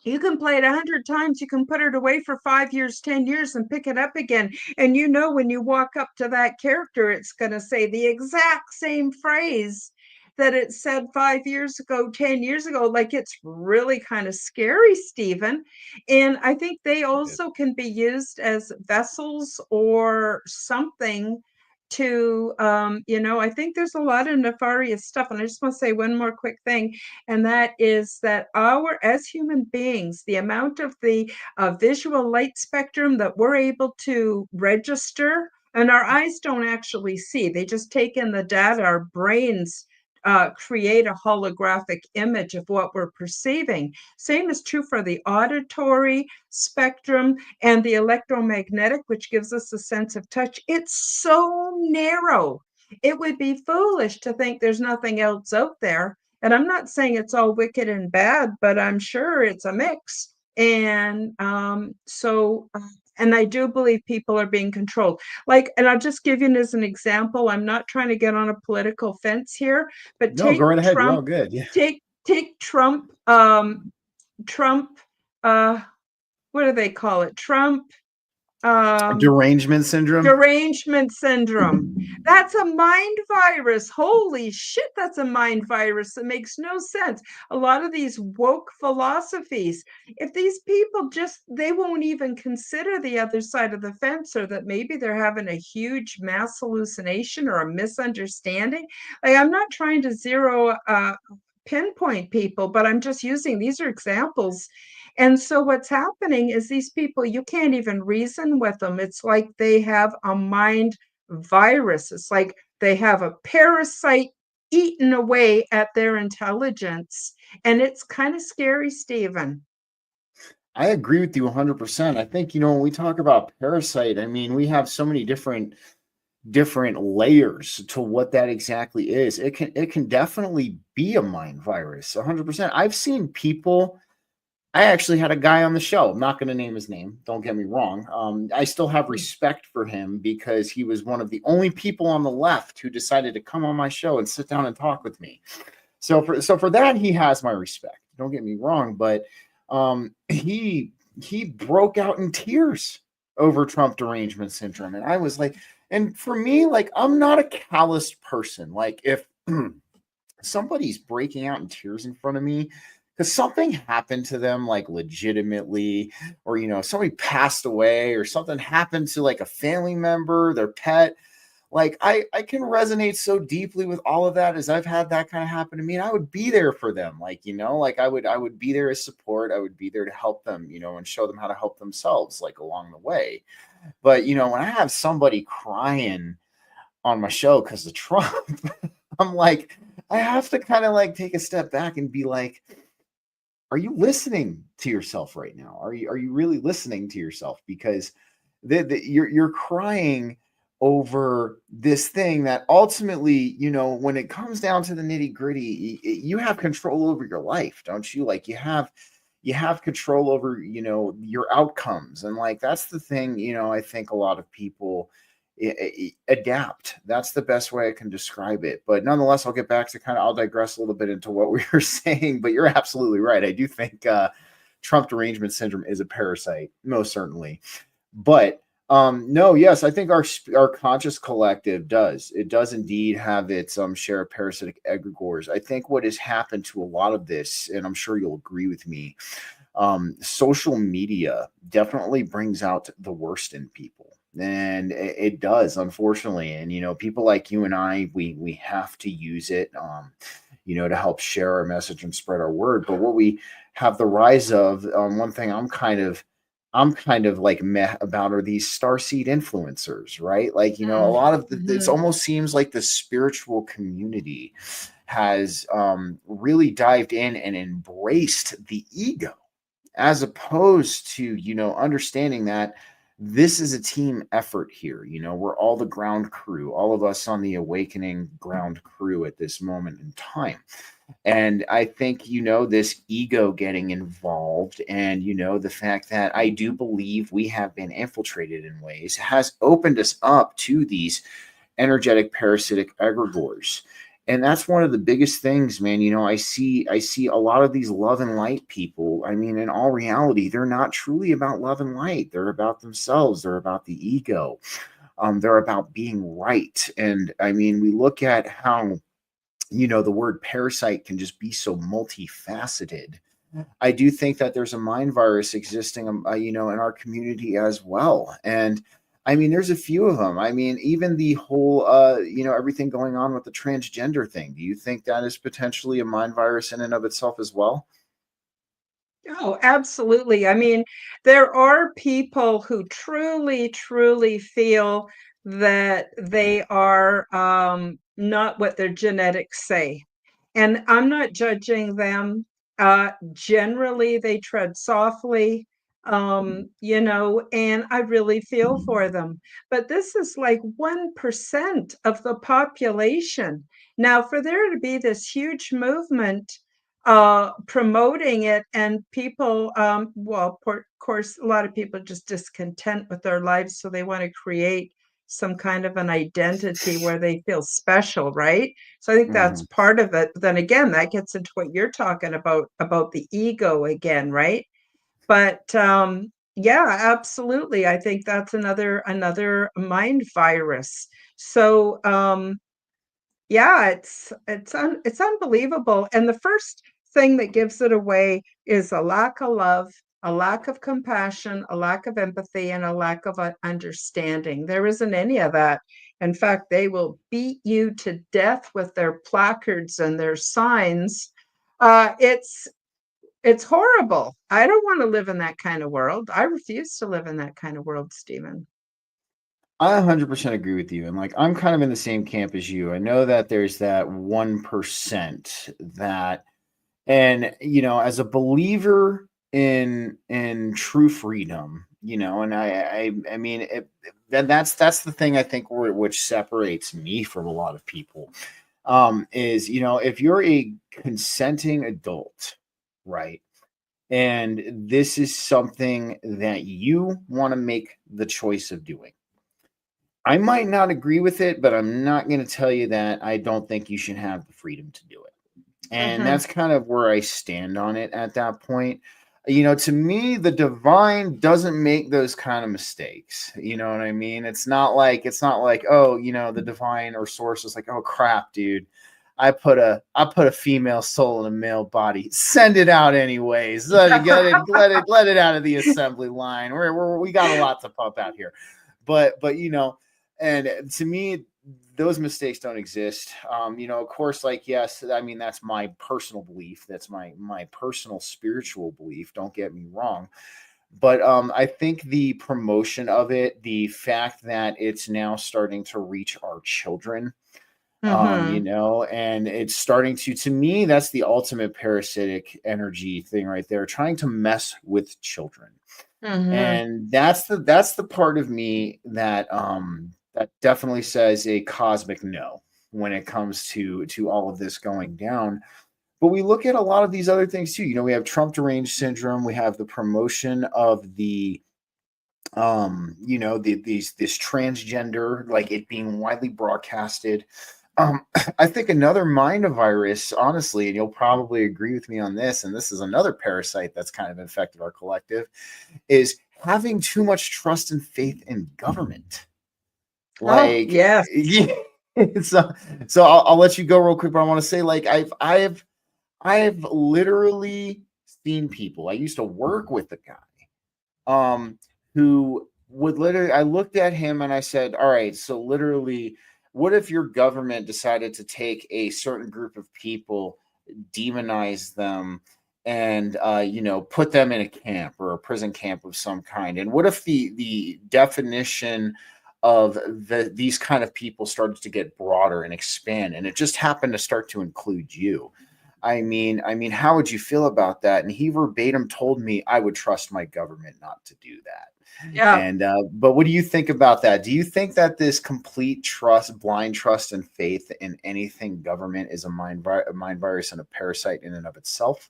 You can play it 100 times. You can put it away for 5 years, 10 years, and pick it up again. And when you walk up to that character, it's going to say the exact same phrase that it said 5 years ago, 10 years ago. Like, it's really kind of scary, Stephen. And I think they also can be used as vessels or something to, I think there's a lot of nefarious stuff. And I just want to say one more quick thing, and that is that as human beings, the amount of the visual light spectrum that we're able to register, and our eyes don't actually see, they just take in the data, our brains create a holographic image of what we're perceiving. Same is true for the auditory spectrum and the electromagnetic, which gives us a sense of touch. It's so narrow. It would be foolish to think there's nothing else out there. And I'm not saying it's all wicked and bad, but I'm sure it's a mix. And and I do believe people are being controlled. Like, and I'll just give you as an example. I'm not trying to get on a political fence here, but No, go right ahead. You're all good. Yeah. Take Trump, Trump, what do they call it? Trump, derangement syndrome. Derangement syndrome. That's a mind virus. Holy shit, that's a mind virus that makes no sense. A lot of these woke philosophies, if these people they won't even consider the other side of the fence, or that maybe they're having a huge mass hallucination or a misunderstanding. Like, I'm not trying to pinpoint people, but I'm just using, these are examples. And so what's happening is these people, you can't even reason with them. It's like they have a mind virus. It's like they have a parasite eating away at their intelligence. And it's kind of scary, Stephen. I agree with you 100%. I think, when we talk about parasite, I mean, we have so many different layers to what that exactly is. It can definitely be a mind virus, 100%. I've seen people. I actually had a guy on the show. I'm not going to name his name. Don't get me wrong. I still have respect for him because he was one of the only people on the left who decided to come on my show and sit down and talk with me. So for that, he has my respect. Don't get me wrong, but he broke out in tears over Trump derangement syndrome, and I was like, and for me, like, I'm not a calloused person. Like, if somebody's breaking out in tears in front of me because something happened to them, like, legitimately, or, somebody passed away or something happened to, like, a family member, their pet, like, I can resonate so deeply with all of that, as I've had that kind of happen to me, and I would be there for them. Like, like, I would be there as support. I would be there to help them, and show them how to help themselves, like, along the way. But, when I have somebody crying on my show because of Trump, I'm like, I have to kind of, like, take a step back and be like, are you listening to yourself right now? Are you really listening to yourself? Because you're crying over this thing that ultimately, when it comes down to the nitty gritty, you have control over your life, don't you? Like, you have control over, your outcomes. And, like, that's the thing, I think a lot of people, adapt. That's the best way I can describe it. But nonetheless, I'll get back to I'll digress a little bit into what we were saying, but you're absolutely right. I do think Trump derangement syndrome is a parasite, most certainly. But no, yes, I think our conscious collective does indeed have its share of parasitic egregores. I think what has happened to a lot of this, and I'm sure you'll agree with me, social media definitely brings out the worst in people, and it does, unfortunately. And people like you and I, we have to use it to help share our message and spread our word. But what we have the rise of, one thing I'm kind of like meh about are these starseed influencers, right? Like, a lot of it almost seems like the spiritual community has really dived in and embraced the ego, as opposed to, understanding that this is a team effort here. We're all the ground crew, all of us on the awakening ground crew at this moment in time. And I think, this ego getting involved and, the fact that I do believe we have been infiltrated in ways has opened us up to these energetic parasitic egregores. And that's one of the biggest things, man. I see a lot of these love and light people. I mean, in all reality, they're not truly about love and light. They're about themselves. They're about the ego. They're about being right. And I mean, we look at how, the word parasite can just be so multifaceted. I do think that there's a mind virus existing, in our community as well. And I mean, there's a few of them. I mean, even the whole, everything going on with the transgender thing. Do you think that is potentially a mind virus in and of itself as well? Oh, absolutely. I mean, there are people who truly, truly feel that they are not what their genetics say. And I'm not judging them. Generally, they tread softly, and I really feel for them. But this is like 1% of the population. Now, for there to be this huge movement promoting it, and people, of course, a lot of people are just discontent with their lives, so they want to create some kind of an identity where they feel special, right? So I think that's part of it. Then again, that gets into what you're talking about the ego again, right? But yeah, absolutely. I think that's another mind virus. So yeah, it's unbelievable. And the first thing that gives it away is a lack of love, a lack of compassion, a lack of empathy, and a lack of understanding. There isn't any of that. In fact, they will beat you to death with their placards and their signs. It's horrible. I don't want to live in that kind of world. I refuse to live in that kind of world, Stephen. I 100% agree with you. And like, I'm kind of in the same camp as you. I know that there's that 1% that, and, as a believer in true freedom, and I mean, that's the thing I think which separates me from a lot of people, is, if you're a consenting adult, right? And this is something that you want to make the choice of doing. I might not agree with it, but I'm not going to tell you that I don't think you should have the freedom to do it. And that's kind of where I stand on it at that point. To me, the divine doesn't make those kind of mistakes. You know what I mean? It's not like, oh, the divine or source is like, oh crap, dude. I put a female soul in a male body. Send it out anyways. Let it out of the assembly line. We got a lot to pump out here. But and to me, those mistakes don't exist. Of course, like, yes, I mean, that's my personal belief. That's my personal spiritual belief. Don't get me wrong. But I think the promotion of it, the fact that it's now starting to reach our children, and it's starting to me, that's the ultimate parasitic energy thing right there, trying to mess with children. And that's the part of me that that definitely says a cosmic no when it comes to all of this going down. But we look at a lot of these other things too. We have Trump deranged syndrome. We have the promotion of the you know, this transgender, like it being widely broadcasted. I think another mind virus, honestly, and you'll probably agree with me on this, and this is another parasite that's kind of infected our collective, is having too much trust and faith in government. Oh, Like, yes. yeah. So I'll let you go real quick, but I want to say, like, I've literally seen people. I used to work with a guy, who would literally, I looked at him and I said, all right, so literally, what if your government decided to take a certain group of people, demonize them, and you know, put them in a camp or a prison camp of some kind? And what if the definition of these kind of people started to get broader and expand, and it just happened to start to include you? I mean, how would you feel about that? And he verbatim told me I would trust my government not to do that. Yeah. And but what do you think about that? Do you think that this complete trust, blind trust, and faith in anything government is a mind virus and a parasite in and of itself?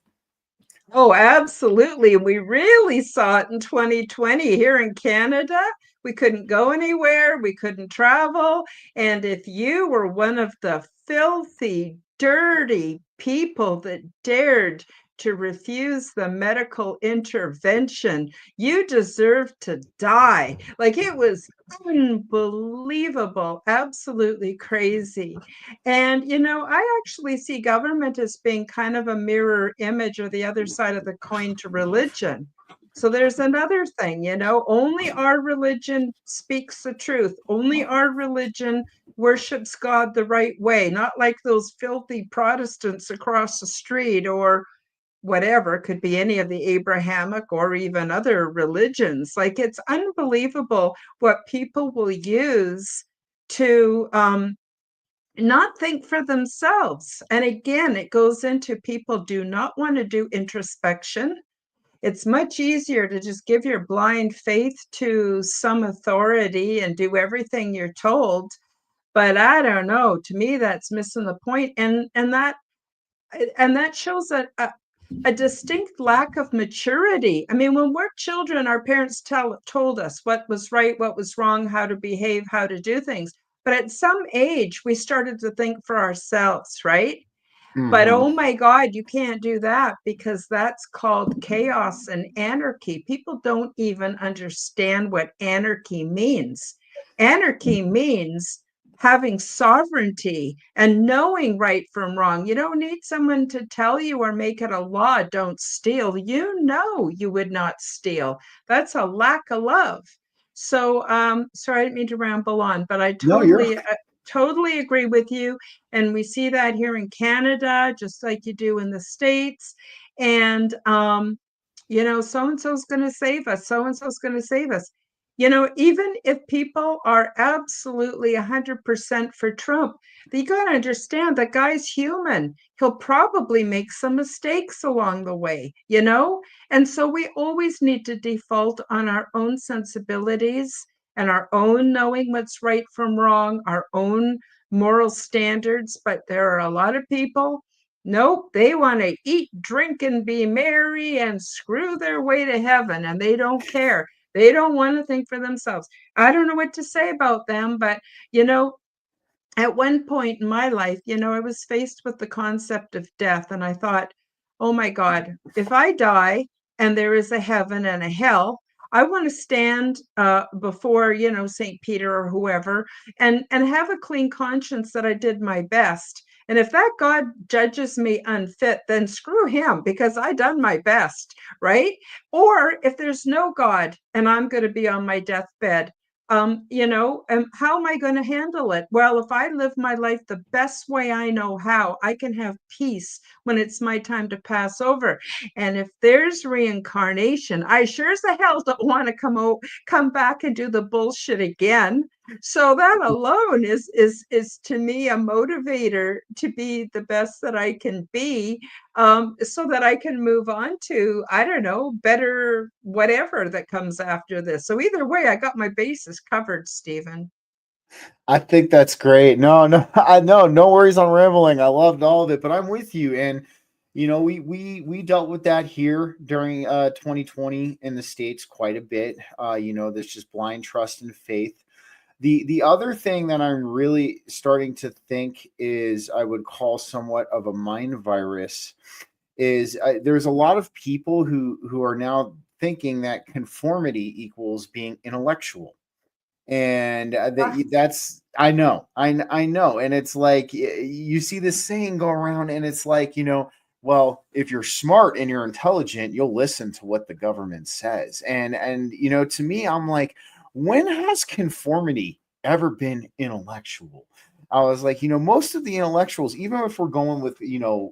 Oh, absolutely. We really saw it in 2020 here in Canada. We couldn't go anywhere, we couldn't travel. And if you were one of the filthy, dirty people that dared to refuse the medical intervention, you deserved to die. Like, it was unbelievable, absolutely crazy. And, you know, I actually see government as being kind of a mirror image or the other side of the coin to religion. So there's another thing, you know, only our religion speaks the truth. Only our religion worships God the right way, not like those filthy Protestants across the street or whatever, could be any of the Abrahamic or even other religions. Like, it's unbelievable what people will use to not think for themselves. And again, it goes into people do not want to do introspection. It's much easier to just give your blind faith to some authority and do everything you're told. But I don't know. To me, that's missing the point. And that shows a distinct lack of maturity. I mean, when we're children, our parents told us what was right, what was wrong, how to behave, how to do things. But at some age, we started to think for ourselves, right? But Mm-hmm. oh my God, you can't do that because that's called chaos and anarchy. People don't even understand what anarchy means. Anarchy means having sovereignty and knowing right from wrong. You don't need someone to tell you or make it a law, don't steal. You know you would not steal. That's a lack of love. So sorry, I didn't mean to ramble on, but I No, you're totally agree with you. And we see that here in Canada, just like you do in the States. And, you know, so and so's going to save us. So and so's going to save us. You know, even if people are absolutely 100% for Trump, you got to understand that guy's human. He'll probably make some mistakes along the way, you know? And so we always need to default on our own sensibilities and our own knowing what's right from wrong, our own moral standards. But there are a lot of people, nope, they want to eat, drink, and be merry and screw their way to heaven, and they don't care. They don't want to think for themselves. I don't know what to say about them, but, you know, at one point in my life, you know, I was faced with the concept of death, and I thought, oh my God, if I die and there is a heaven and a hell, I want to stand before, you know, St. Peter or whoever, and have a clean conscience that I did my best. And if that God judges me unfit, then screw him because I done my best, right? Or if there's no God and I'm going to be on my deathbed, you know, and how am I going to handle it? Well, if I live my life the best way I know how, I can have peace when it's my time to pass over. And if there's reincarnation, I sure as the hell don't want to come back and do the bullshit again. So that alone is to me a motivator to be the best that I can be, so that I can move on to, I don't know, better whatever that comes after this. So either way, I got my bases covered, Stephen. I think that's great. No, I know, no worries on rambling. I loved all of it, but I'm with you. And We dealt with that here during 2020 in the States quite a bit. There's just blind trust and faith. The other thing that I'm really starting to think is I would call somewhat of a mind virus is there's a lot of people who are now thinking that conformity equals being intellectual, and that's I know, and it's like you see this saying go around, and it's like, well, if you're smart and you're intelligent, you'll listen to what the government says. And to me, I'm like, when has conformity ever been intellectual? I was like, most of the intellectuals, even if we're going with,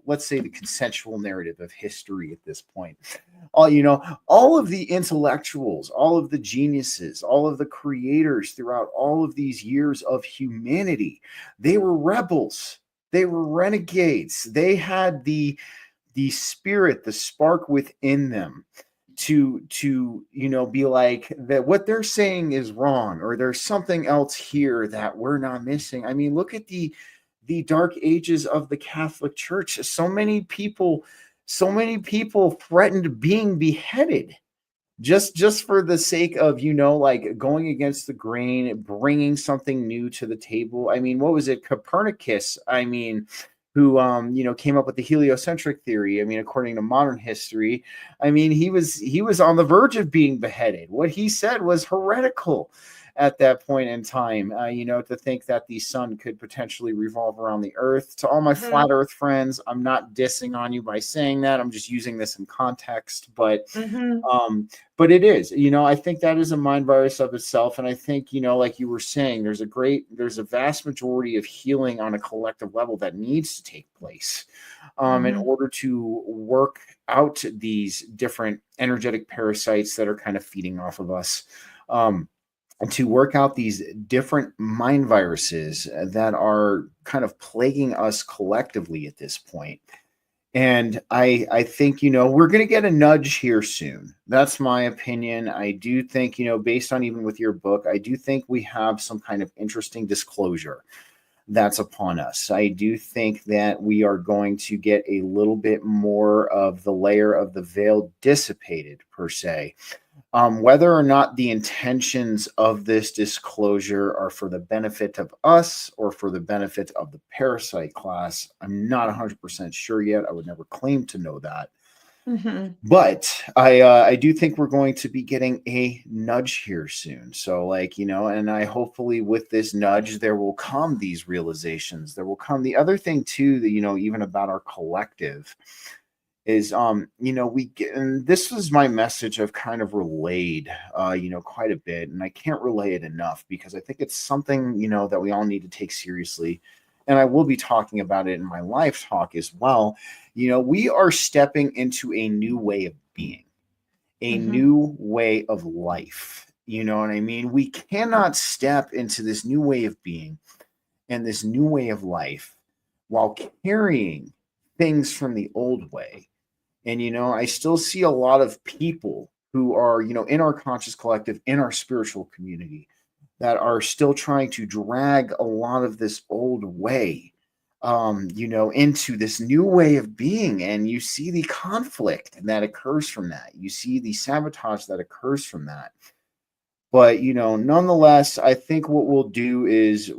let's say the consensual narrative of history at this point, all of the intellectuals, all of the geniuses, all of the creators throughout all of these years of humanity, they were rebels. They were renegades. They had the spirit, the spark within them to be like that what they're saying is wrong, or there's something else here that we're not missing. I mean, look at the dark ages of the Catholic Church. So many people threatened being beheaded just for the sake of like going against the grain, bringing something new to the table. I mean, what was it, Copernicus, who came up with the heliocentric theory. I mean, according to modern history, I mean, he was on the verge of being beheaded. What he said was heretical at that point in time. To think that the sun could potentially revolve around the earth. To all my flat earth friends, I'm not dissing on you by saying that. I'm just using this in context, but it is, I think that is a mind virus of itself. And I think, like you were saying, there's a vast majority of healing on a collective level that needs to take place in order to work out these different energetic parasites that are kind of feeding off of us. And to work out these different mind viruses that are kind of plaguing us collectively at this point. And I think, we're going to get a nudge here soon. That's my opinion. I do think, based on even with your book, I do think we have some kind of interesting disclosure that's upon us. I do think that we are going to get a little bit more of the layer of the veil dissipated, per se. Whether or not the intentions of this disclosure are for the benefit of us or for the benefit of the parasite class, I'm not 100% sure yet. I would never claim to know that. But I do think we're going to be getting a nudge here soon. So and I hopefully with this nudge, there will come these realizations. There will come the other thing too, that, even about our collective is, we get, and this was my message I've kind of relayed, quite a bit, and I can't relay it enough because I think it's something, that we all need to take seriously. And I will be talking about it in my live talk as well. We are stepping into a new way of being, a new way of life. You know what I mean? We cannot step into this new way of being and this new way of life while carrying things from the old way. And, I still see a lot of people who are, in our conscious collective, in our spiritual community, that are still trying to drag a lot of this old way, into this new way of being. And you see the conflict that occurs from that. You see the sabotage that occurs from that. But, nonetheless, I think what we'll do is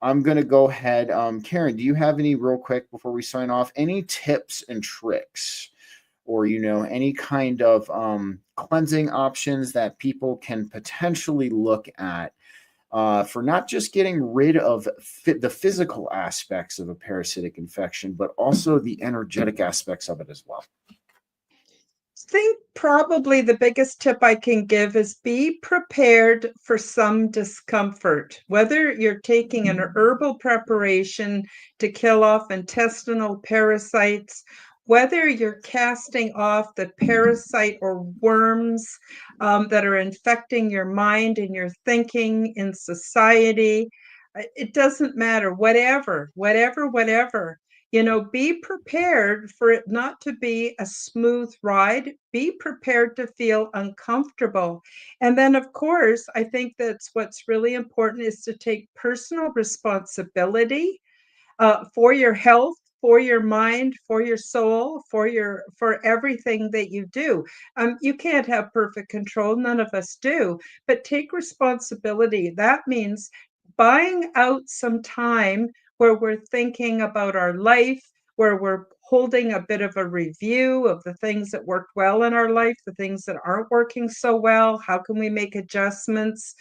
I'm going to go ahead. Karen, do you have any real quick before we sign off, any tips and tricks or, any kind of cleansing options that people can potentially look at for not just getting rid of the physical aspects of a parasitic infection, but also the energetic aspects of it as well? I think probably the biggest tip I can give is be prepared for some discomfort. Whether you're taking an herbal preparation to kill off intestinal parasites, whether you're casting off the parasite or worms that are infecting your mind and your thinking in society, it doesn't matter. Whatever. Be prepared for it not to be a smooth ride. Be prepared to feel uncomfortable. And then, of course, I think that's what's really important is to take personal responsibility for your health, for your mind, for your soul, for everything that you do. You can't have perfect control, none of us do, but take responsibility. That means buying out some time where we're thinking about our life, where we're holding a bit of a review of the things that worked well in our life, the things that aren't working so well, how can we make adjustments?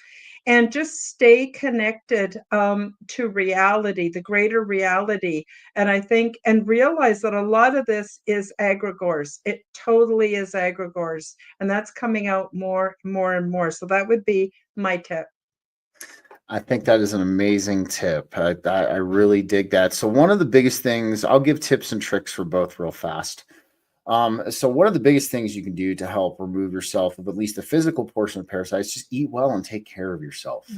And just stay connected to reality, the greater reality. And I think, and realize that a lot of this is egregores. It totally is egregores. And that's coming out more and more. So that would be my tip. I think that is an amazing tip. I really dig that. So one of the biggest things, I'll give tips and tricks for both real fast. So one of the biggest things you can do to help remove yourself of at least the physical portion of parasites, just eat well and take care of yourself.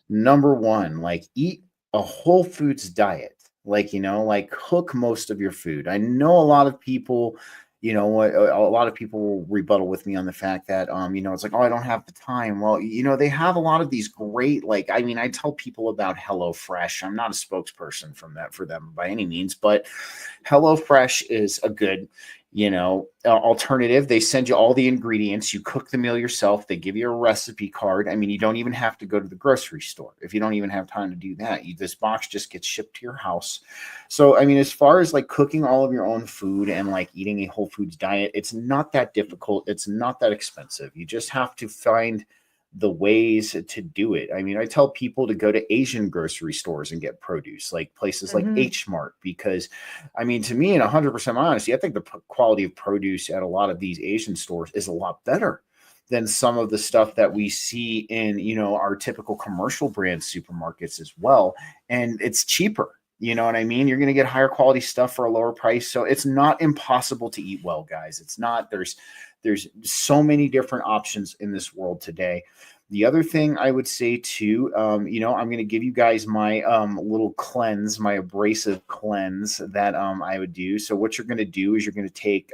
Number one, like eat a whole foods diet. Like, like cook most of your food. I know a lot of people, a lot of people will rebuttal with me on the fact that, it's like, oh, I don't have the time. Well, they have a lot of these great, I tell people about HelloFresh. I'm not a spokesperson for them by any means, but HelloFresh is a good, alternative. They send you all the ingredients. You cook the meal yourself. They give you a recipe card. You don't even have to go to the grocery store if you don't even have time to do that. This box just gets shipped to your house. So, as far as like cooking all of your own food and like eating a whole foods diet, it's not that difficult. It's not that expensive. You just have to find the ways to do it. I tell people to go to Asian grocery stores and get produce, like places like H Mart, because to me, in 100% honesty, I think the quality of produce at a lot of these Asian stores is a lot better than some of the stuff that we see in, our typical commercial brand supermarkets as well. And it's cheaper. You know what I mean? You're going to get higher quality stuff for a lower price. So it's not impossible to eat well, guys. It's not. There's so many different options in this world today. The other thing I would say too, I'm going to give you guys my little cleanse, my abrasive cleanse that I would do. So what you're going to do is you're going to take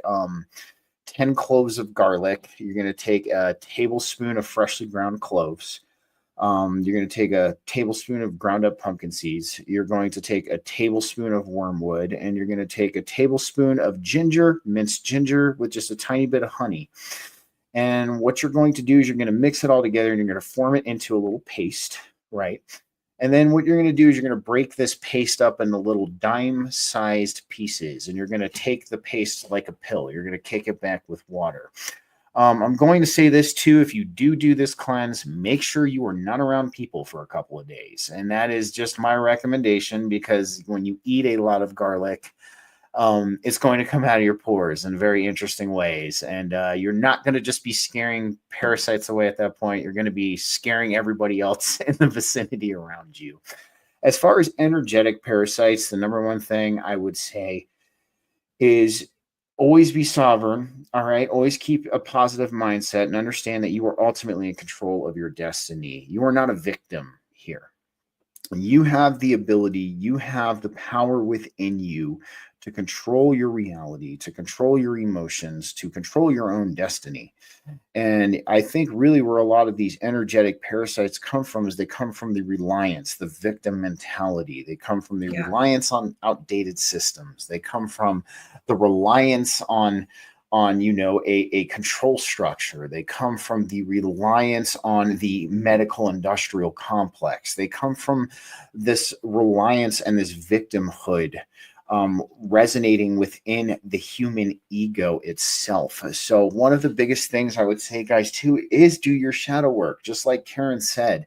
10 cloves of garlic. You're going to take a tablespoon of freshly ground cloves. You're going to take a tablespoon of ground up pumpkin seeds. You're going to take a tablespoon of wormwood, and you're going to take a tablespoon of ginger, minced ginger, with just a tiny bit of honey. And what you're going to do is you're going to mix it all together, and you're going to form it into a little paste, right? And then what you're going to do is you're going to break this paste up into little dime-sized pieces, and you're going to take the paste like a pill. You're going to kick it back with water. I'm going to say this too, if you do this cleanse, make sure you are not around people for a couple of days. And that is just my recommendation, because when you eat a lot of garlic, it's going to come out of your pores in very interesting ways. And you're not going to just be scaring parasites away at that point. You're going to be scaring everybody else in the vicinity around you. As far as energetic parasites, the number one thing I would say is always be sovereign. All right. Always keep a positive mindset and understand that you are ultimately in control of your destiny. You are not a victim here. You have the ability, you have the power within you to control your reality, to control your emotions, to control your own destiny. And I think really where a lot of these energetic parasites come from is they come from the reliance, the victim mentality. They come from the reliance on outdated systems. They come from the reliance on a control structure. They come from the reliance on the medical industrial complex. They come from this reliance and this victimhood resonating within the human ego itself. So one of the biggest things I would say, guys, too, is do your shadow work. Just like Karen said,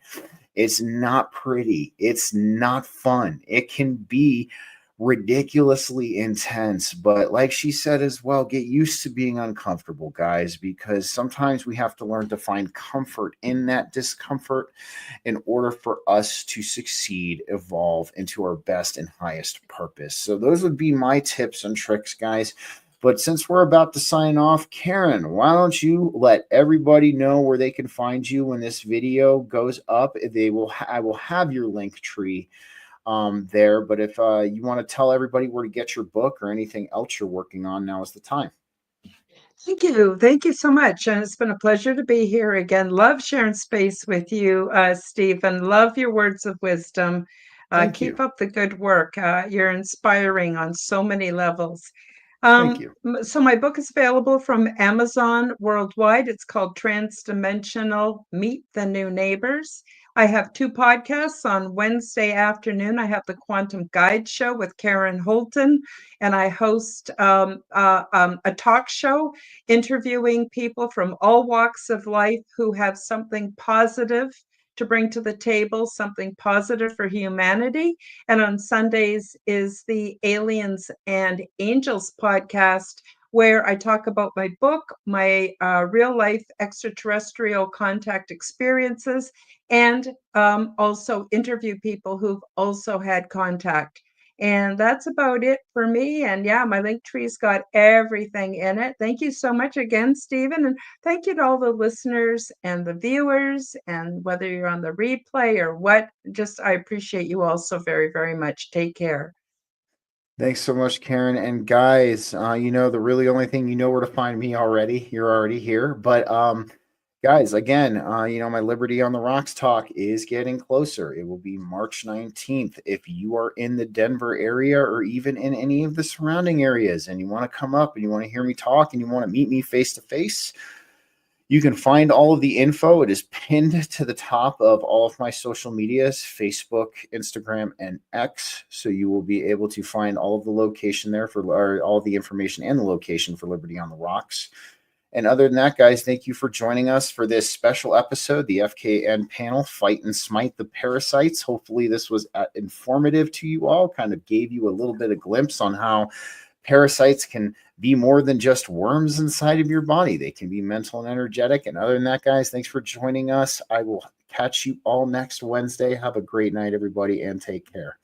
it's not pretty. It's not fun. It can be ridiculously intense, but like she said as well, get used to being uncomfortable, guys, because sometimes we have to learn to find comfort in that discomfort in order for us to succeed, evolve into our best and highest purpose. So those would be my tips and tricks, guys. But since we're about to sign off, Karen, why don't you let everybody know where they can find you when this video goes up? I will have your link tree there, but if you want to tell everybody where to get your book or anything else you're working on, now is the time. Thank you so much, and it's been a pleasure to be here again. Love sharing space with you, Stephen. Love your words of wisdom. Thank Keep you. up the good work. You're inspiring on so many levels. Thank you. So my book is available from Amazon worldwide. It's called Transdimensional: Meet the New Neighbors. I have 2 podcasts. On Wednesday afternoon, I have the Quantum Guide Show with Karen Holton, and I host a talk show interviewing people from all walks of life who have something positive to bring to the table, something positive for humanity. And on Sundays is the Aliens and Angels podcast, where I talk about my book, my real life extraterrestrial contact experiences, and also interview people who've also had contact. And that's about it for me. And yeah, my link tree's got everything in it. Thank you so much again, Stephen. And thank you to all the listeners and the viewers, and whether you're on the replay or what, just I appreciate you all so very, very much. Take care. Thanks so much, Karen. And guys, the really only thing, where to find me already. You're already here. But guys, again, my Liberty on the Rocks talk is getting closer. It will be March 19th. If you are in the Denver area or even in any of the surrounding areas and you want to come up and you want to hear me talk and you want to meet me face to face, you can find all of the info. It is pinned to the top of all of my social medias, Facebook, Instagram, and X. So you will be able to find all of the location there or all the information and the location for Liberty on the Rocks. And other than that, guys, thank you for joining us for this special episode, the FKN panel, Fight and Smite the Parasites. Hopefully this was informative to you all, kind of gave you a little bit of glimpse on how parasites can be more than just worms inside of your body. They can be mental and energetic. And other than that, guys, thanks for joining us. I will catch you all next Wednesday. Have a great night, everybody, and take care.